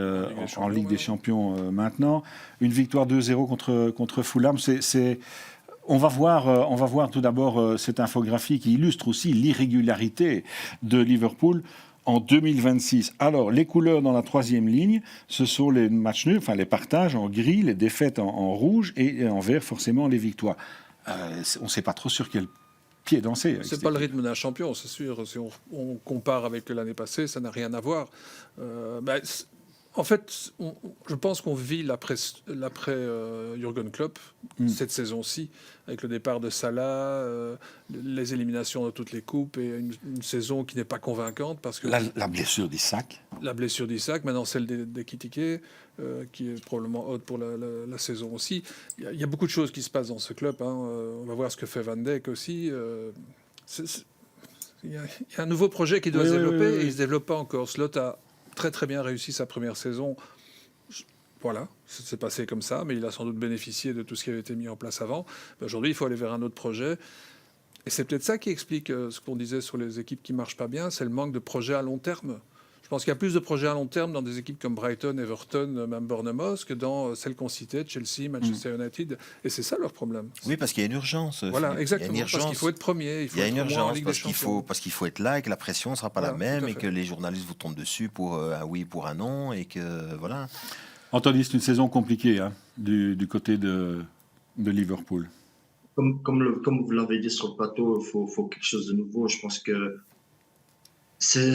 en Ligue des Champions maintenant. Une victoire 2-0 contre Fulham. On va voir tout d'abord cette infographie qui illustre aussi l'irrégularité de Liverpool en 2026. Alors, les couleurs dans la 3e ligne, ce sont les matchs nuls, enfin les partages en gris, les défaites en rouge et en vert, forcément, les victoires. On ne sait pas trop sur quel pied danser. C'est pas le rythme d'un champion, c'est sûr. Si on compare avec l'année passée, ça n'a rien à voir. En fait, je pense qu'on vit l'après Jürgen Klopp cette saison-ci, avec le départ de Salah, les éliminations de toutes les coupes et une saison qui n'est pas convaincante parce que La blessure d'Isaac. la blessure d'Isaac, maintenant celle d'Ekitike, qui est probablement haute pour la saison aussi. Il y a beaucoup de choses qui se passent dans ce club. Hein. On va voir ce que fait Van Dijk aussi. Il y a un nouveau projet qui doit se développer et il ne se développe pas encore. Slot a très très bien réussi sa première saison. Voilà, ça s'est passé comme ça, mais il a sans doute bénéficié de tout ce qui avait été mis en place avant. Aujourd'hui, il faut aller vers un autre projet. Et c'est peut-être ça qui explique ce qu'on disait sur les équipes qui ne marchent pas bien, c'est le manque de projets à long terme. Je pense qu'il y a plus de projets à long terme dans des équipes comme Brighton, Everton, même Bournemouth, que dans celles qu'on citait, Chelsea, Manchester United. Et c'est ça leur problème. Oui, parce qu'il y a une urgence. Voilà, Philippe. exactement. Il y a une urgence. Parce qu'il faut être premier. Il y a une être au moins en urgence Ligue parce des qu'il Champions. faut être là et que la pression ne sera pas la Voilà, même tout à et fait. que les journalistes vous tombent dessus pour un oui, pour un non et que voilà. Anthony, c'est une saison compliquée hein, du côté de Liverpool. Comme vous l'avez dit sur le plateau, il faut quelque chose de nouveau. Je pense que c'est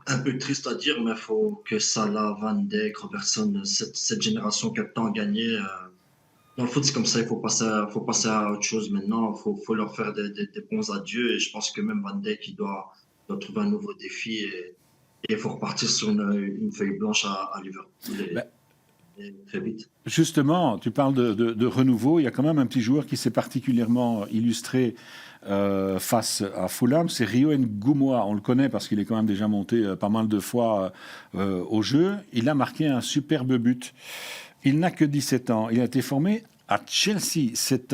un peu triste à dire, mais il faut que Salah, Van Dijk, Robertson, cette génération qui a tant gagné. Dans le foot, c'est comme ça, il faut passer à autre chose maintenant. Il faut leur faire des bons adieux. Et je pense que même Van Dijk, il doit trouver un nouveau défi. Et il faut repartir sur une feuille blanche à Liverpool. Et très vite. Justement, tu parles de renouveau. Il y a quand même un petit joueur qui s'est particulièrement illustré face à Fulham, c'est Rio Ngumoa. On le connaît parce qu'il est quand même déjà monté pas mal de fois au jeu. Il a marqué un superbe but. Il n'a que 17 ans. Il a été formé à Chelsea. C'est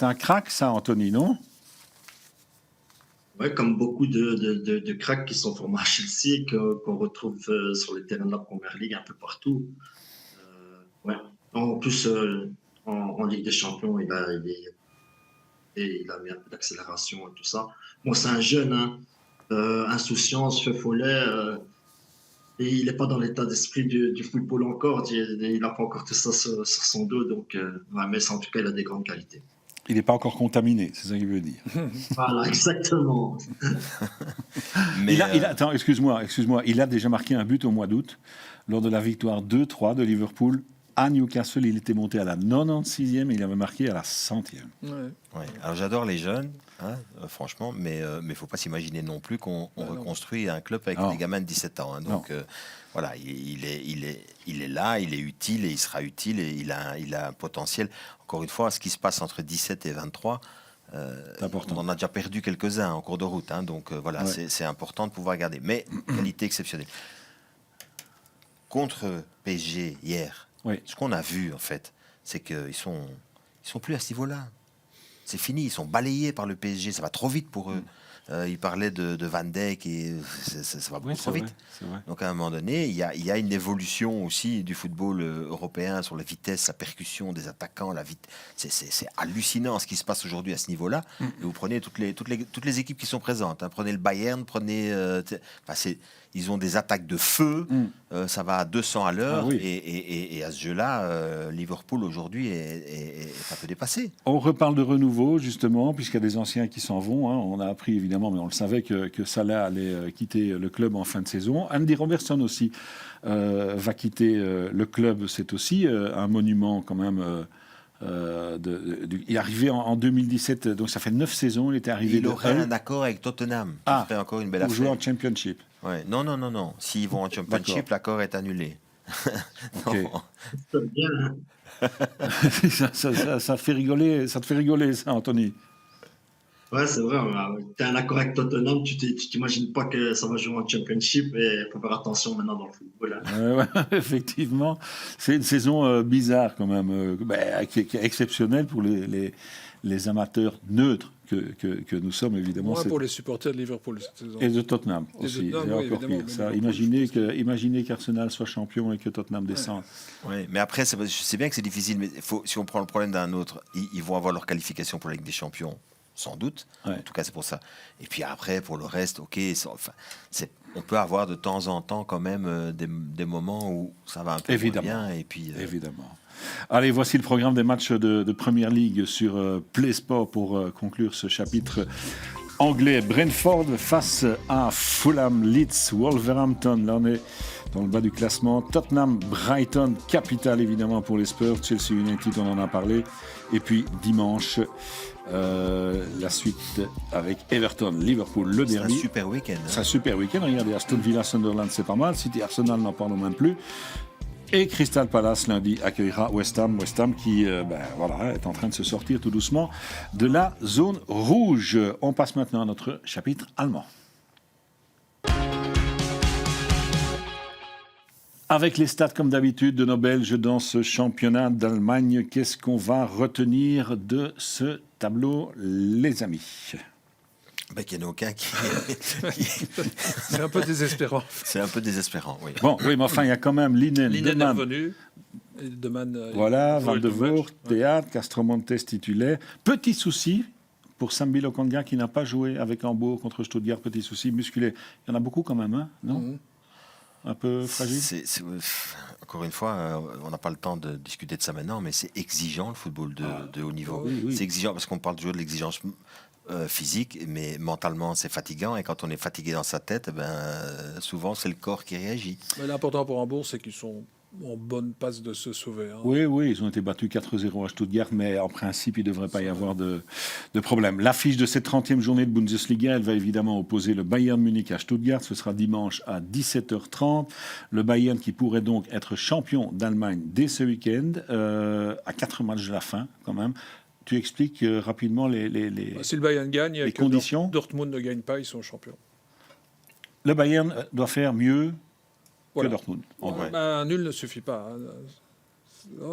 un crack, ça, Anthony, non? Ouais, comme beaucoup de cracks qui sont formés à Chelsea, qu'on retrouve sur les terrains de la Première Ligue un peu partout. Ouais. En plus, en Ligue des Champions, il a mis un peu d'accélération et tout ça. Bon, c'est un jeune, hein, insouciance, feu follet, et il n'est pas dans l'état d'esprit du football encore. Il n'a pas encore tout ça sur son dos, donc, ouais, mais en tout cas, il a des grandes qualités. Il n'est pas encore contaminé, c'est ça qu'il veut dire. Voilà, exactement. Mais Attends, excuse-moi. Il a déjà marqué un but au mois d'août, lors de la victoire 2-3 de Liverpool à Newcastle. Il était monté à la 96e et il avait marqué à la 100e. Ouais. ouais. Alors j'adore les jeunes, hein, franchement, mais il faut pas s'imaginer non plus qu'on reconstruit un club avec Non. des gamins de 17 ans. Hein. Donc voilà, il est là, il est utile et il sera utile et il a un potentiel. Encore une fois, ce qui se passe entre 17 et 23. important. On en a déjà perdu quelques-uns en cours de route, hein, donc voilà, Ouais. c'est important de pouvoir garder. Mais qualité exceptionnelle. Contre PSG hier, Oui. ce qu'on a vu en fait, c'est qu'ils sont plus à ce niveau-là. C'est fini, ils sont balayés par le PSG, ça va trop vite pour eux. Il parlait de Van Dijk et ça va beaucoup trop vite. C'est vrai. Donc à un moment donné, il y a une évolution aussi du football européen sur la vitesse, la percussion des attaquants, c'est hallucinant ce qui se passe aujourd'hui à ce niveau-là. Et vous prenez toutes les équipes qui sont présentes. Prenez le Bayern, ils ont des attaques de feu, ça va à 200 à l'heure, et à ce jeu-là, Liverpool aujourd'hui est un peu dépassé. On reparle de renouveau, justement, puisqu'il y a des anciens qui s'en vont. On a appris, évidemment, mais on le savait, que Salah allait quitter le club en fin de saison. Andy Robertson aussi va quitter le club. C'est aussi un monument, quand même. Il est arrivé en 2017, donc ça fait 9 saisons. Il était arrivé. Il aurait un accord avec Tottenham. Ça ferait encore une belle affaire. Pour jouer en Championship. Ouais. Non. S'ils vont en Championship, l'accord est annulé. Okay. C'est bien, hein. ça te fait rigoler, ça, Anthony. Ouais, c'est vrai. Tu as un accord avec Tottenham, tu t'imagines pas que ça va jouer en Championship et il faut faire attention maintenant dans le football. Hein. Ouais, effectivement. C'est une saison bizarre quand même, qui est exceptionnelle pour les amateurs neutres que nous sommes, évidemment. Moins pour les supporters de Liverpool cette saison. Et de Tottenham aussi. Tottenham, oui, encore pire. Ça, imaginez qu'Arsenal soit champion et que Tottenham descende. Oui, mais après, je sais bien que c'est difficile, mais si on prend le problème d'un autre, ils vont avoir leur qualification pour la Ligue des Champions. Sans doute, en tout cas c'est pour ça. Et puis après, pour le reste, on peut avoir de temps en temps quand même des moments où ça va un peu moins bien. Et puis, Évidemment. Allez, voici le programme des matchs de Première Ligue sur Play Sport pour conclure ce chapitre anglais. Brentford face à Fulham, Leeds, Wolverhampton. Là, on est dans le bas du classement. Tottenham, Brighton, capitale évidemment pour les Spurs. Chelsea United, on en a parlé. Et puis dimanche, la suite avec Everton, Liverpool, le derby. C'est un super week-end. C'est un super week-end. Regardez, Aston Villa, Sunderland, c'est pas mal. City, Arsenal, n'en parlons même plus. Et Crystal Palace, lundi, accueillera West Ham. West Ham qui est en train de se sortir tout doucement de la zone rouge. On passe maintenant à notre chapitre allemand. Avec les stats, comme d'habitude, de nos Belges dans ce championnat d'Allemagne, qu'est-ce qu'on va retenir de ce tableau, les amis ? Qu'il n'y en a aucun qui... C'est un peu désespérant. C'est un peu désespérant, oui. Bon, oui, mais enfin, il y a quand même Linen est revenu. Voilà, Van de Voort, Théâtre, Castromontes titulaire. Petit souci pour Sambi Lokonga qui n'a pas joué avec Hambourg contre Stuttgart. Petit souci musculaire. Il y en a beaucoup quand même, hein, non Un peu fragile. Encore une fois, on n'a pas le temps de discuter de ça maintenant, mais c'est exigeant le football de haut niveau. Oui. C'est exigeant parce qu'on parle toujours de l'exigence physique, mais mentalement c'est fatigant, et quand on est fatigué dans sa tête, souvent c'est le corps qui réagit. Mais l'important pour Hambourg, c'est qu'ils sont en bonne passe de se sauver. Hein. Oui, ils ont été battus 4-0 à Stuttgart, mais en principe, il ne devrait pas y avoir de problème. L'affiche de cette 30e journée de Bundesliga, elle va évidemment opposer le Bayern Munich à Stuttgart. Ce sera dimanche à 17h30. Le Bayern qui pourrait donc être champion d'Allemagne dès ce week-end, à 4 matchs de la fin quand même. Tu expliques rapidement les si le Bayern gagne, les conditions. Dortmund ne gagne pas, ils sont champions. Le Bayern doit faire mieux que Dortmund. Un nul ne suffit pas.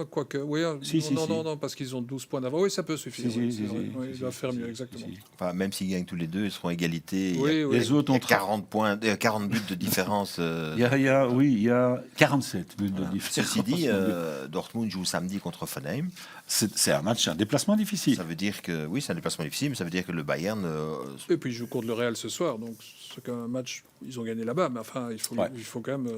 Quoique, oui. Non, parce qu'ils ont 12 points d'avance. Oui, ça peut suffire. Ils doivent faire mieux, exactement. Enfin, même s'ils gagnent tous les deux, ils seront à égalité. Les autres ont 40 buts de différence. Il y a 47 buts de différence. Ceci dit, Dortmund joue samedi contre Hoffenheim. C'est un déplacement difficile. Ça veut dire que, c'est un déplacement difficile, mais ça veut dire que le Bayern... Et puis ils jouent contre le Real ce soir, donc c'est un match, ils ont gagné là-bas, mais enfin, il faut quand même...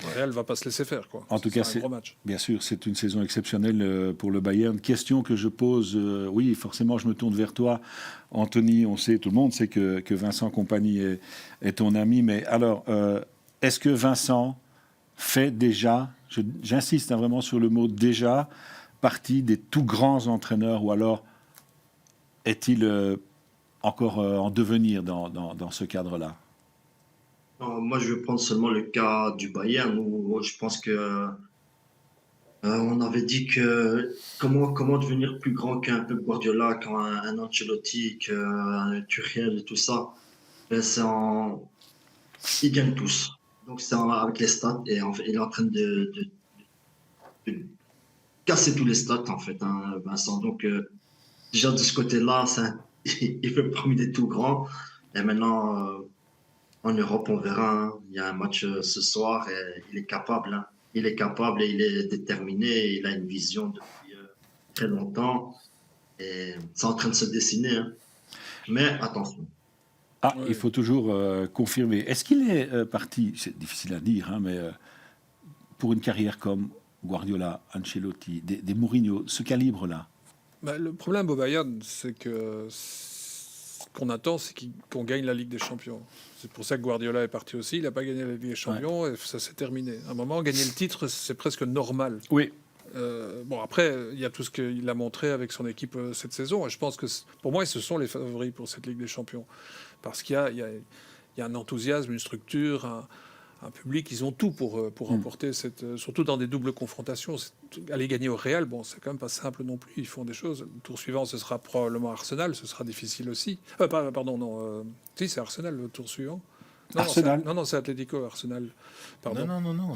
Le Real ne va pas se laisser faire, quoi. En tout cas, un gros match. Bien sûr, c'est une saison exceptionnelle pour le Bayern. Question que je pose, oui, forcément, je me tourne vers toi, Anthony. Tout le monde sait que Vincent Kompany est ton ami, mais alors, est-ce que Vincent fait déjà, j'insiste vraiment sur le mot déjà, partie des tout grands entraîneurs, ou alors est-il encore en devenir dans ce cadre-là ? Non, moi, je vais prendre seulement le cas du Bayern, où je pense que on avait dit que comment devenir plus grand qu'un Pep Guardiola, qu'un Ancelotti, qu'un Tuchel et tout ça. Ils gagnent tous. Donc c'est avec les stats, et en fait, il est en train de casser tous les stats, en fait, Vincent. Donc déjà de ce côté-là, il fait parmi des tout grands. Et maintenant, en Europe, on verra. Hein. Il y a un match ce soir et il est capable. Hein. Il est capable et il est déterminé. Il a une vision depuis très longtemps. Et c'est en train de se dessiner. Hein. Mais attention. Ah, il faut toujours confirmer. Est-ce qu'il est parti, c'est difficile à dire, hein, mais pour une carrière comme Guardiola, Ancelotti, des Mourinho, ce calibre-là? Bah, le problème au Bayern, c'est que ce qu'on attend, c'est qu'on gagne la Ligue des Champions. C'est pour ça que Guardiola est parti aussi. Il n'a pas gagné la Ligue des Champions et ça s'est terminé. À un moment, gagner le titre, c'est presque normal. Oui. Bon, après, il y a tout ce qu'il a montré avec son équipe cette saison. Et je pense que, pour moi, ce sont les favoris pour cette Ligue des Champions. Parce qu'il y a un enthousiasme, une structure, un public. Ils ont tout pour remporter surtout dans des doubles confrontations. Aller gagner au Real, bon, c'est quand même pas simple non plus. Ils font des choses. Le tour suivant, ce sera probablement Arsenal. Ce sera difficile aussi. Pardon, non. Si, c'est Arsenal le tour suivant. Non, Arsenal. Non, c'est Atlético, Arsenal. Pardon. Non,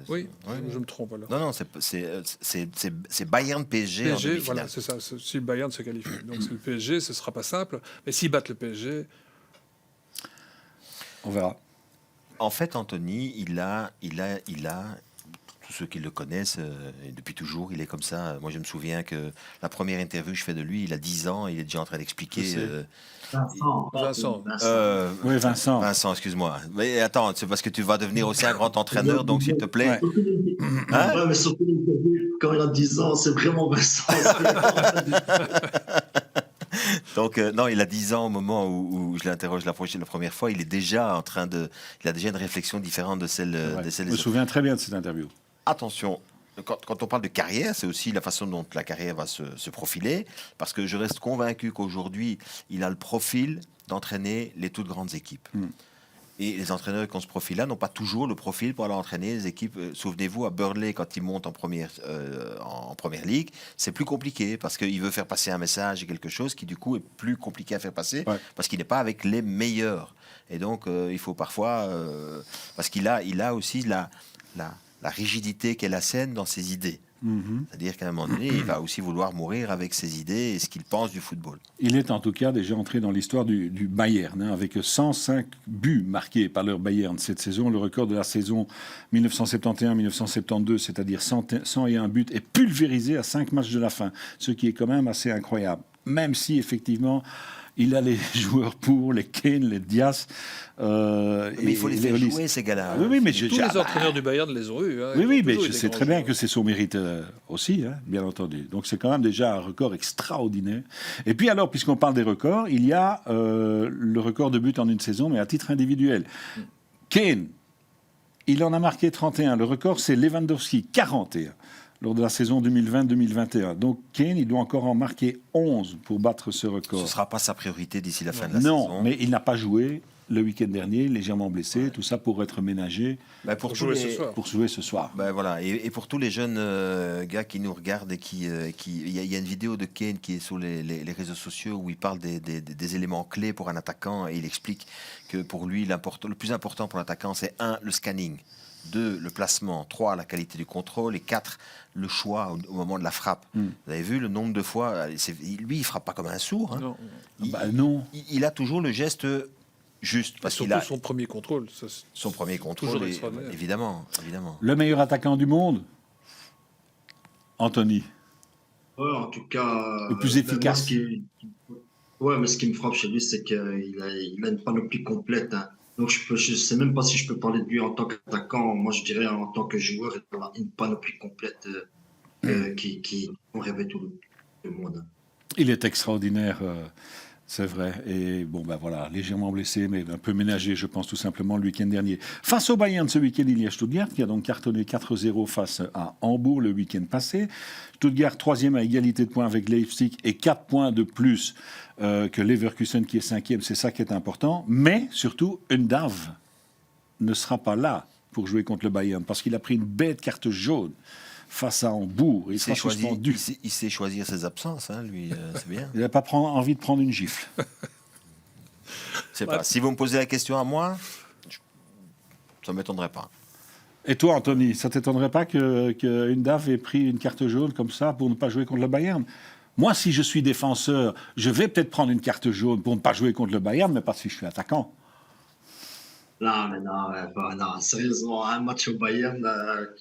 Oui, ouais, je me trompe alors. Non, c'est Bayern PSG en demi-finale. Voilà, c'est ça. Si le Bayern se qualifie. Donc c'est le PSG, ce ne sera pas simple. Mais s'ils battent le PSG... On verra. En fait, Anthony, il a tous ceux qui le connaissent, et depuis toujours, il est comme ça. Moi, je me souviens que la première interview que je fais de lui, il a 10 ans, il est déjà en train d'expliquer... Vincent. Oui, Vincent. Vincent, excuse-moi. Mais attends, c'est parce que tu vas devenir aussi un grand entraîneur, donc s'il te plaît... Ouais, mais surtout quand il a 10 ans, c'est vraiment Vincent. Donc, non, il a 10 ans au moment où je l'interroge la première fois. Il est déjà il a déjà une réflexion différente de celle Je me souviens très bien de cette interview. Attention, quand on parle de carrière, c'est aussi la façon dont la carrière va se profiler. Parce que je reste convaincu qu'aujourd'hui, il a le profil d'entraîner les toutes grandes équipes. Et les entraîneurs qui ont ce profil-là n'ont pas toujours le profil pour aller entraîner les équipes. Souvenez-vous, à Burnley, quand ils montent en première ligue, c'est plus compliqué parce qu'il veut faire passer un message et quelque chose qui, du coup, est plus compliqué à faire passer parce qu'il n'est pas avec les meilleurs. Et donc, il faut parfois... parce qu'il a aussi la rigidité qu'est la scène dans ses idées. C'est-à-dire qu'à un moment donné, il va aussi vouloir mourir avec ses idées et ce qu'il pense du football. Il est en tout cas déjà entré dans l'histoire du Bayern, hein, avec 105 buts marqués par leur Bayern cette saison. Le record de la saison 1971-1972, c'est-à-dire 101 buts, est pulvérisé à 5 matchs de la fin, ce qui est quand même assez incroyable. Même si, effectivement, il a les joueurs pour, les Kane, les Diaz. Mais il faut les faire jouer, ces gars-là. Oui, mais tous les entraîneurs du Bayern les ont eus. Hein. Oui, mais je sais très bien que c'est son mérite aussi, hein, bien entendu. Donc c'est quand même déjà un record extraordinaire. Et puis alors, puisqu'on parle des records, il y a le record de buts en une saison, mais à titre individuel. Kane, il en a marqué 31. Le record, c'est Lewandowski, 41. Lors de la saison 2020-2021. Donc Kane, il doit encore en marquer 11 pour battre ce record. Ce ne sera pas sa priorité d'ici la fin de la saison. Non, mais il n'a pas joué le week-end dernier, légèrement blessé, tout ça pour être ménagé. Pour jouer ce soir. Ben voilà. Et pour tous les jeunes gars qui nous regardent et il y a une vidéo de Kane qui est sur les réseaux sociaux où il parle des éléments clés pour un attaquant et il explique que pour lui, le plus important pour l'attaquant, c'est 1, le scanning. 2, le placement. 3, la qualité du contrôle. Et 4, le choix au moment de la frappe. Vous avez vu le nombre de fois... Lui, il ne frappe pas comme un sourd. Hein. Non. Il a toujours le geste juste. Parce surtout son premier contrôle. Son premier contrôle, évidemment. Le meilleur attaquant du monde, Anthony. Ouais, en tout cas... Le plus efficace. Mais ce qui me frappe chez lui, c'est qu'il a une panoplie complète. Hein. Donc, je ne sais même pas si je peux parler de lui en tant qu'attaquant. Moi, je dirais en tant que joueur, il a une panoplie complète qui rêvait tout le monde. Il est extraordinaire, c'est vrai. Et bon, ben voilà, légèrement blessé, mais un peu ménagé, je pense, tout simplement, le week-end dernier. Face au Bayern, ce week-end, il y a Stuttgart, qui a donc cartonné 4-0 face à Hambourg le week-end passé. Stuttgart, 3e à égalité de points avec Leipzig et 4 points de plus que Leverkusen qui est 5e, c'est ça qui est important. Mais surtout, Undav ne sera pas là pour jouer contre le Bayern parce qu'il a pris une bête carte jaune face à Hambourg. Il sera suspendu. Il sait choisir ses absences, hein, lui, c'est bien. Il n'a pas envie de prendre une gifle. Pas. Si vous me posez la question à moi, ça ne m'étonnerait pas. Et toi, Anthony, ça ne t'étonnerait pas que Undav ait pris une carte jaune comme ça pour ne pas jouer contre le Bayern ? Moi, si je suis défenseur, je vais peut-être prendre une carte jaune pour ne pas jouer contre le Bayern, mais pas si je suis attaquant. Non, mais non, non, sérieusement, un match au Bayern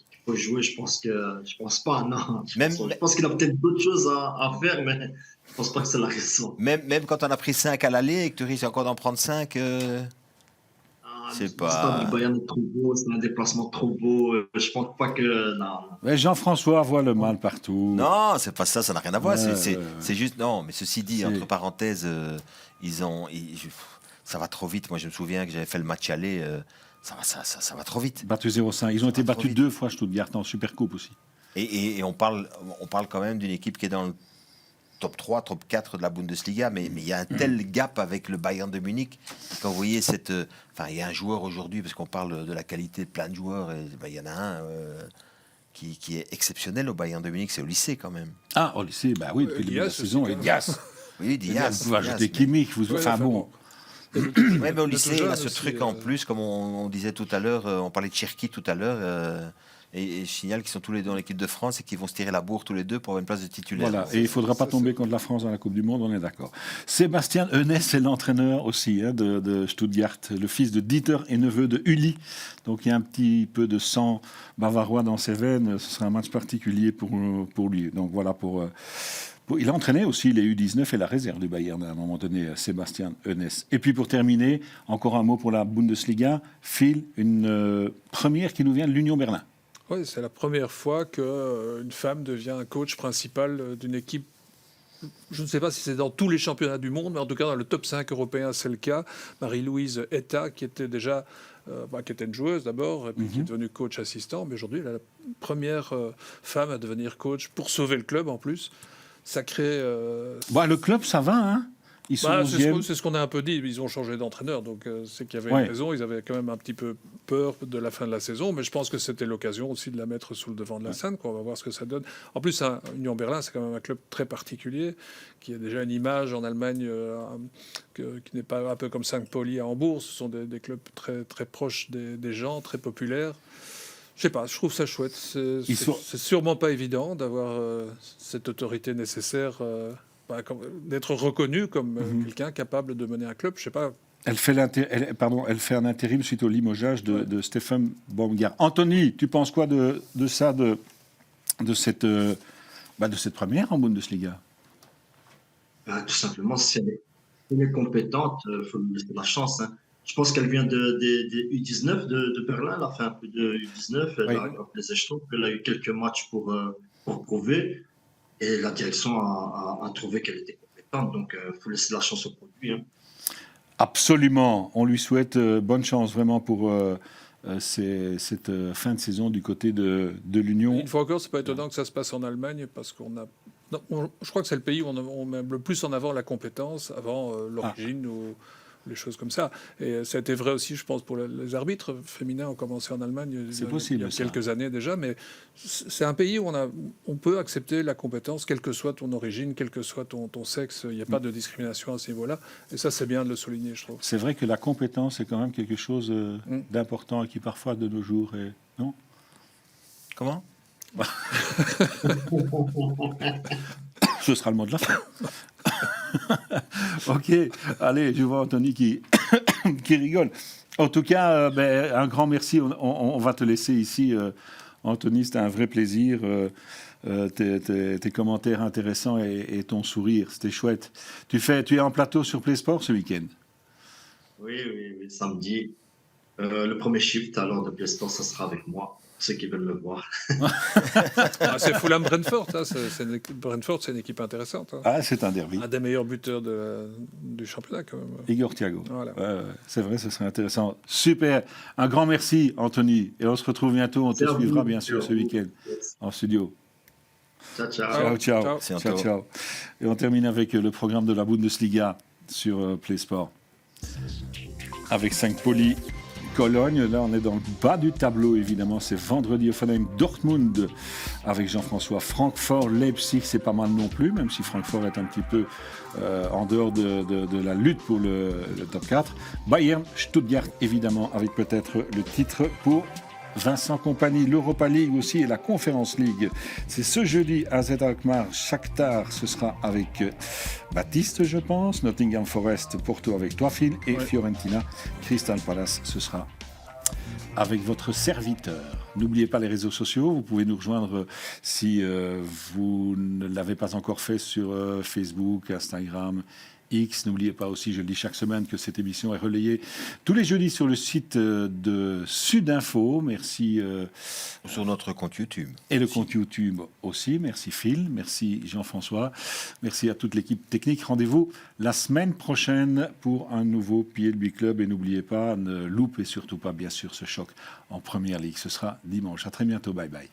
qu'il faut jouer, je pense pas, non. Je pense qu'il a peut-être d'autres choses à faire, mais je pense pas que c'est la raison. Même quand on a pris 5 à l'aller et que tu risques encore d'en prendre 5, Le stade du Bayern est trop beau, c'est un déplacement trop beau. Je pense pas que. Non. Mais Jean-François voit le mal partout. Non, c'est pas ça, ça n'a rien à voir. Ouais, C'est juste. Non, mais ceci dit, entre parenthèses, ça va trop vite. Moi, je me souviens que j'avais fait le match aller. Ça va trop vite. Battu 0-5. Ils ont été battus 2 fois, Stuttgart, en Supercoupe aussi. Et on parle quand même d'une équipe qui est dans le top 3, top 4 de la Bundesliga, mais il y a un tel gap avec le Bayern de Munich. Quand vous voyez il y a un joueur aujourd'hui, parce qu'on parle de la qualité de plein de joueurs, et il y en a un qui est exceptionnel au Bayern de Munich, c'est au lycée quand même. Ah, au lycée, bah oui, depuis le début de la saison, et Dias. Oui, Dias. Vous ajoutez Kimmich, enfin bon. Oui, mais au lycée, il a ce truc en plus, comme on disait tout à l'heure, on parlait de Cherki tout à l'heure, et je signale qu'ils sont tous les deux dans l'équipe de France et qu'ils vont se tirer la bourre tous les deux pour avoir une place de titulaire. Voilà, et il ne faudra pas tomber contre la France dans la Coupe du Monde, on est d'accord. Sébastien Hoeneß est l'entraîneur aussi de Stuttgart, le fils de Dieter et neveu de Uli. Donc il y a un petit peu de sang bavarois dans ses veines, ce sera un match particulier pour lui. Donc voilà il a entraîné aussi les U19 et la réserve du Bayern à un moment donné, Sébastien Hoeneß. Et puis pour terminer, encore un mot pour la Bundesliga. Phil, une première qui nous vient de l'Union Berlin. Oui, c'est la première fois qu'une femme devient un coach principal d'une équipe. Je ne sais pas si c'est dans tous les championnats du monde, mais en tout cas dans le top 5 européen, c'est le cas. Marie-Louise Etta, qui était déjà qui était une joueuse d'abord, et puis qui est devenue coach assistant, mais aujourd'hui, elle est la première femme à devenir coach pour sauver le club en plus. Sacré. Le club, ça va, hein. Ils sont c'est ce qu'on a un peu dit. Ils ont changé d'entraîneur, donc c'est qu'il y avait une raison. Ils avaient quand même un petit peu peur de la fin de la saison, mais je pense que c'était l'occasion aussi de la mettre sous le devant de la scène. On va voir ce que ça donne. En plus, Union Berlin, c'est quand même un club très particulier, qui a déjà une image en Allemagne qui n'est pas un peu comme Saint-Pauli à Hambourg. Ce sont des clubs très, très proches des gens, très populaires. Je sais pas, je trouve ça chouette. C'est sûrement pas évident d'avoir cette autorité nécessaire. D'être reconnu comme quelqu'un capable de mener un club, je sais pas. Elle fait un intérim suite au limogeage de Stephen Baumgart. Anthony, tu penses quoi de ça, de cette première en Bundesliga? Tout simplement, si elle est compétente, il faut lui laisser la chance. Hein. Je pense qu'elle vient des U19 de Berlin, elle a fait un peu de U19, elle a les échelons, elle a eu quelques matchs pour prouver. Et la direction a trouvé qu'elle était compétente, donc il faut laisser la chance au produit. Hein. Absolument. On lui souhaite bonne chance vraiment pour cette fin de saison du côté de l'Union. Une fois encore, c'est pas étonnant que ça se passe en Allemagne parce je crois que c'est le pays où on met le plus en avant la compétence avant l'origine ou les choses comme ça. Et ça a été vrai aussi, je pense, pour les arbitres féminins ont commencé en Allemagne il y a quelques années déjà, mais c'est un pays où on peut accepter la compétence, quelle que soit ton origine, quel que soit ton sexe. Il n'y a pas de discrimination à ce niveau-là. Et ça, c'est bien de le souligner, je trouve. C'est vrai que la compétence est quand même quelque chose d'important et qui parfois, de nos jours, est... Non ? Comment ? Ce sera le mot de la fin. Ok, allez, je vois Anthony qui rigole. En tout cas, un grand merci. On va te laisser ici. Anthony, c'était un vrai plaisir. Tes commentaires intéressants et ton sourire, c'était chouette. Tu es en plateau sur PlaySport ce week-end? Oui, samedi. Le premier shift alors de PlaySport, ça sera avec moi. Ceux qui veulent me voir. C'est Fulham Brentford. Brentford, c'est une équipe intéressante. Hein. Ah, c'est un derby. Un des meilleurs buteurs du championnat, quand même. Igor Thiago. Voilà. C'est vrai, ce serait intéressant. Super. Un grand merci, Anthony. Et on se retrouve bientôt. On te suivra, bien sûr, ce week-end en studio. Ciao. Et on termine avec le programme de la Bundesliga sur PlaySport. Avec Saint-Pauli. Cologne, là on est dans le bas du tableau évidemment, c'est vendredi Hoffenheim Dortmund avec Jean-François. Francfort, Leipzig, c'est pas mal non plus, même si Francfort est un petit peu en dehors de la lutte pour le top 4. Bayern, Stuttgart évidemment, avec peut-être le titre pour Vincent Compagnie, l'Europa League aussi et la Conference League. C'est ce jeudi à AZ Alkmaar, Shakhtar, ce sera avec Baptiste, je pense, Nottingham Forest, Porto avec toi, Phil, et Fiorentina, Crystal Palace, ce sera avec votre serviteur. N'oubliez pas les réseaux sociaux, vous pouvez nous rejoindre si vous ne l'avez pas encore fait sur Facebook, Instagram, X. N'oubliez pas aussi, je le dis chaque semaine, que cette émission est relayée tous les jeudis sur le site de Sudinfo. Merci. Sur notre compte YouTube. Et le compte YouTube aussi. Merci Phil, merci Jean-François, merci à toute l'équipe technique. Rendez-vous la semaine prochaine pour un nouveau PLB Club. Et n'oubliez pas, ne loupez surtout pas, bien sûr, ce choc en Première Ligue. Ce sera dimanche. À très bientôt. Bye bye.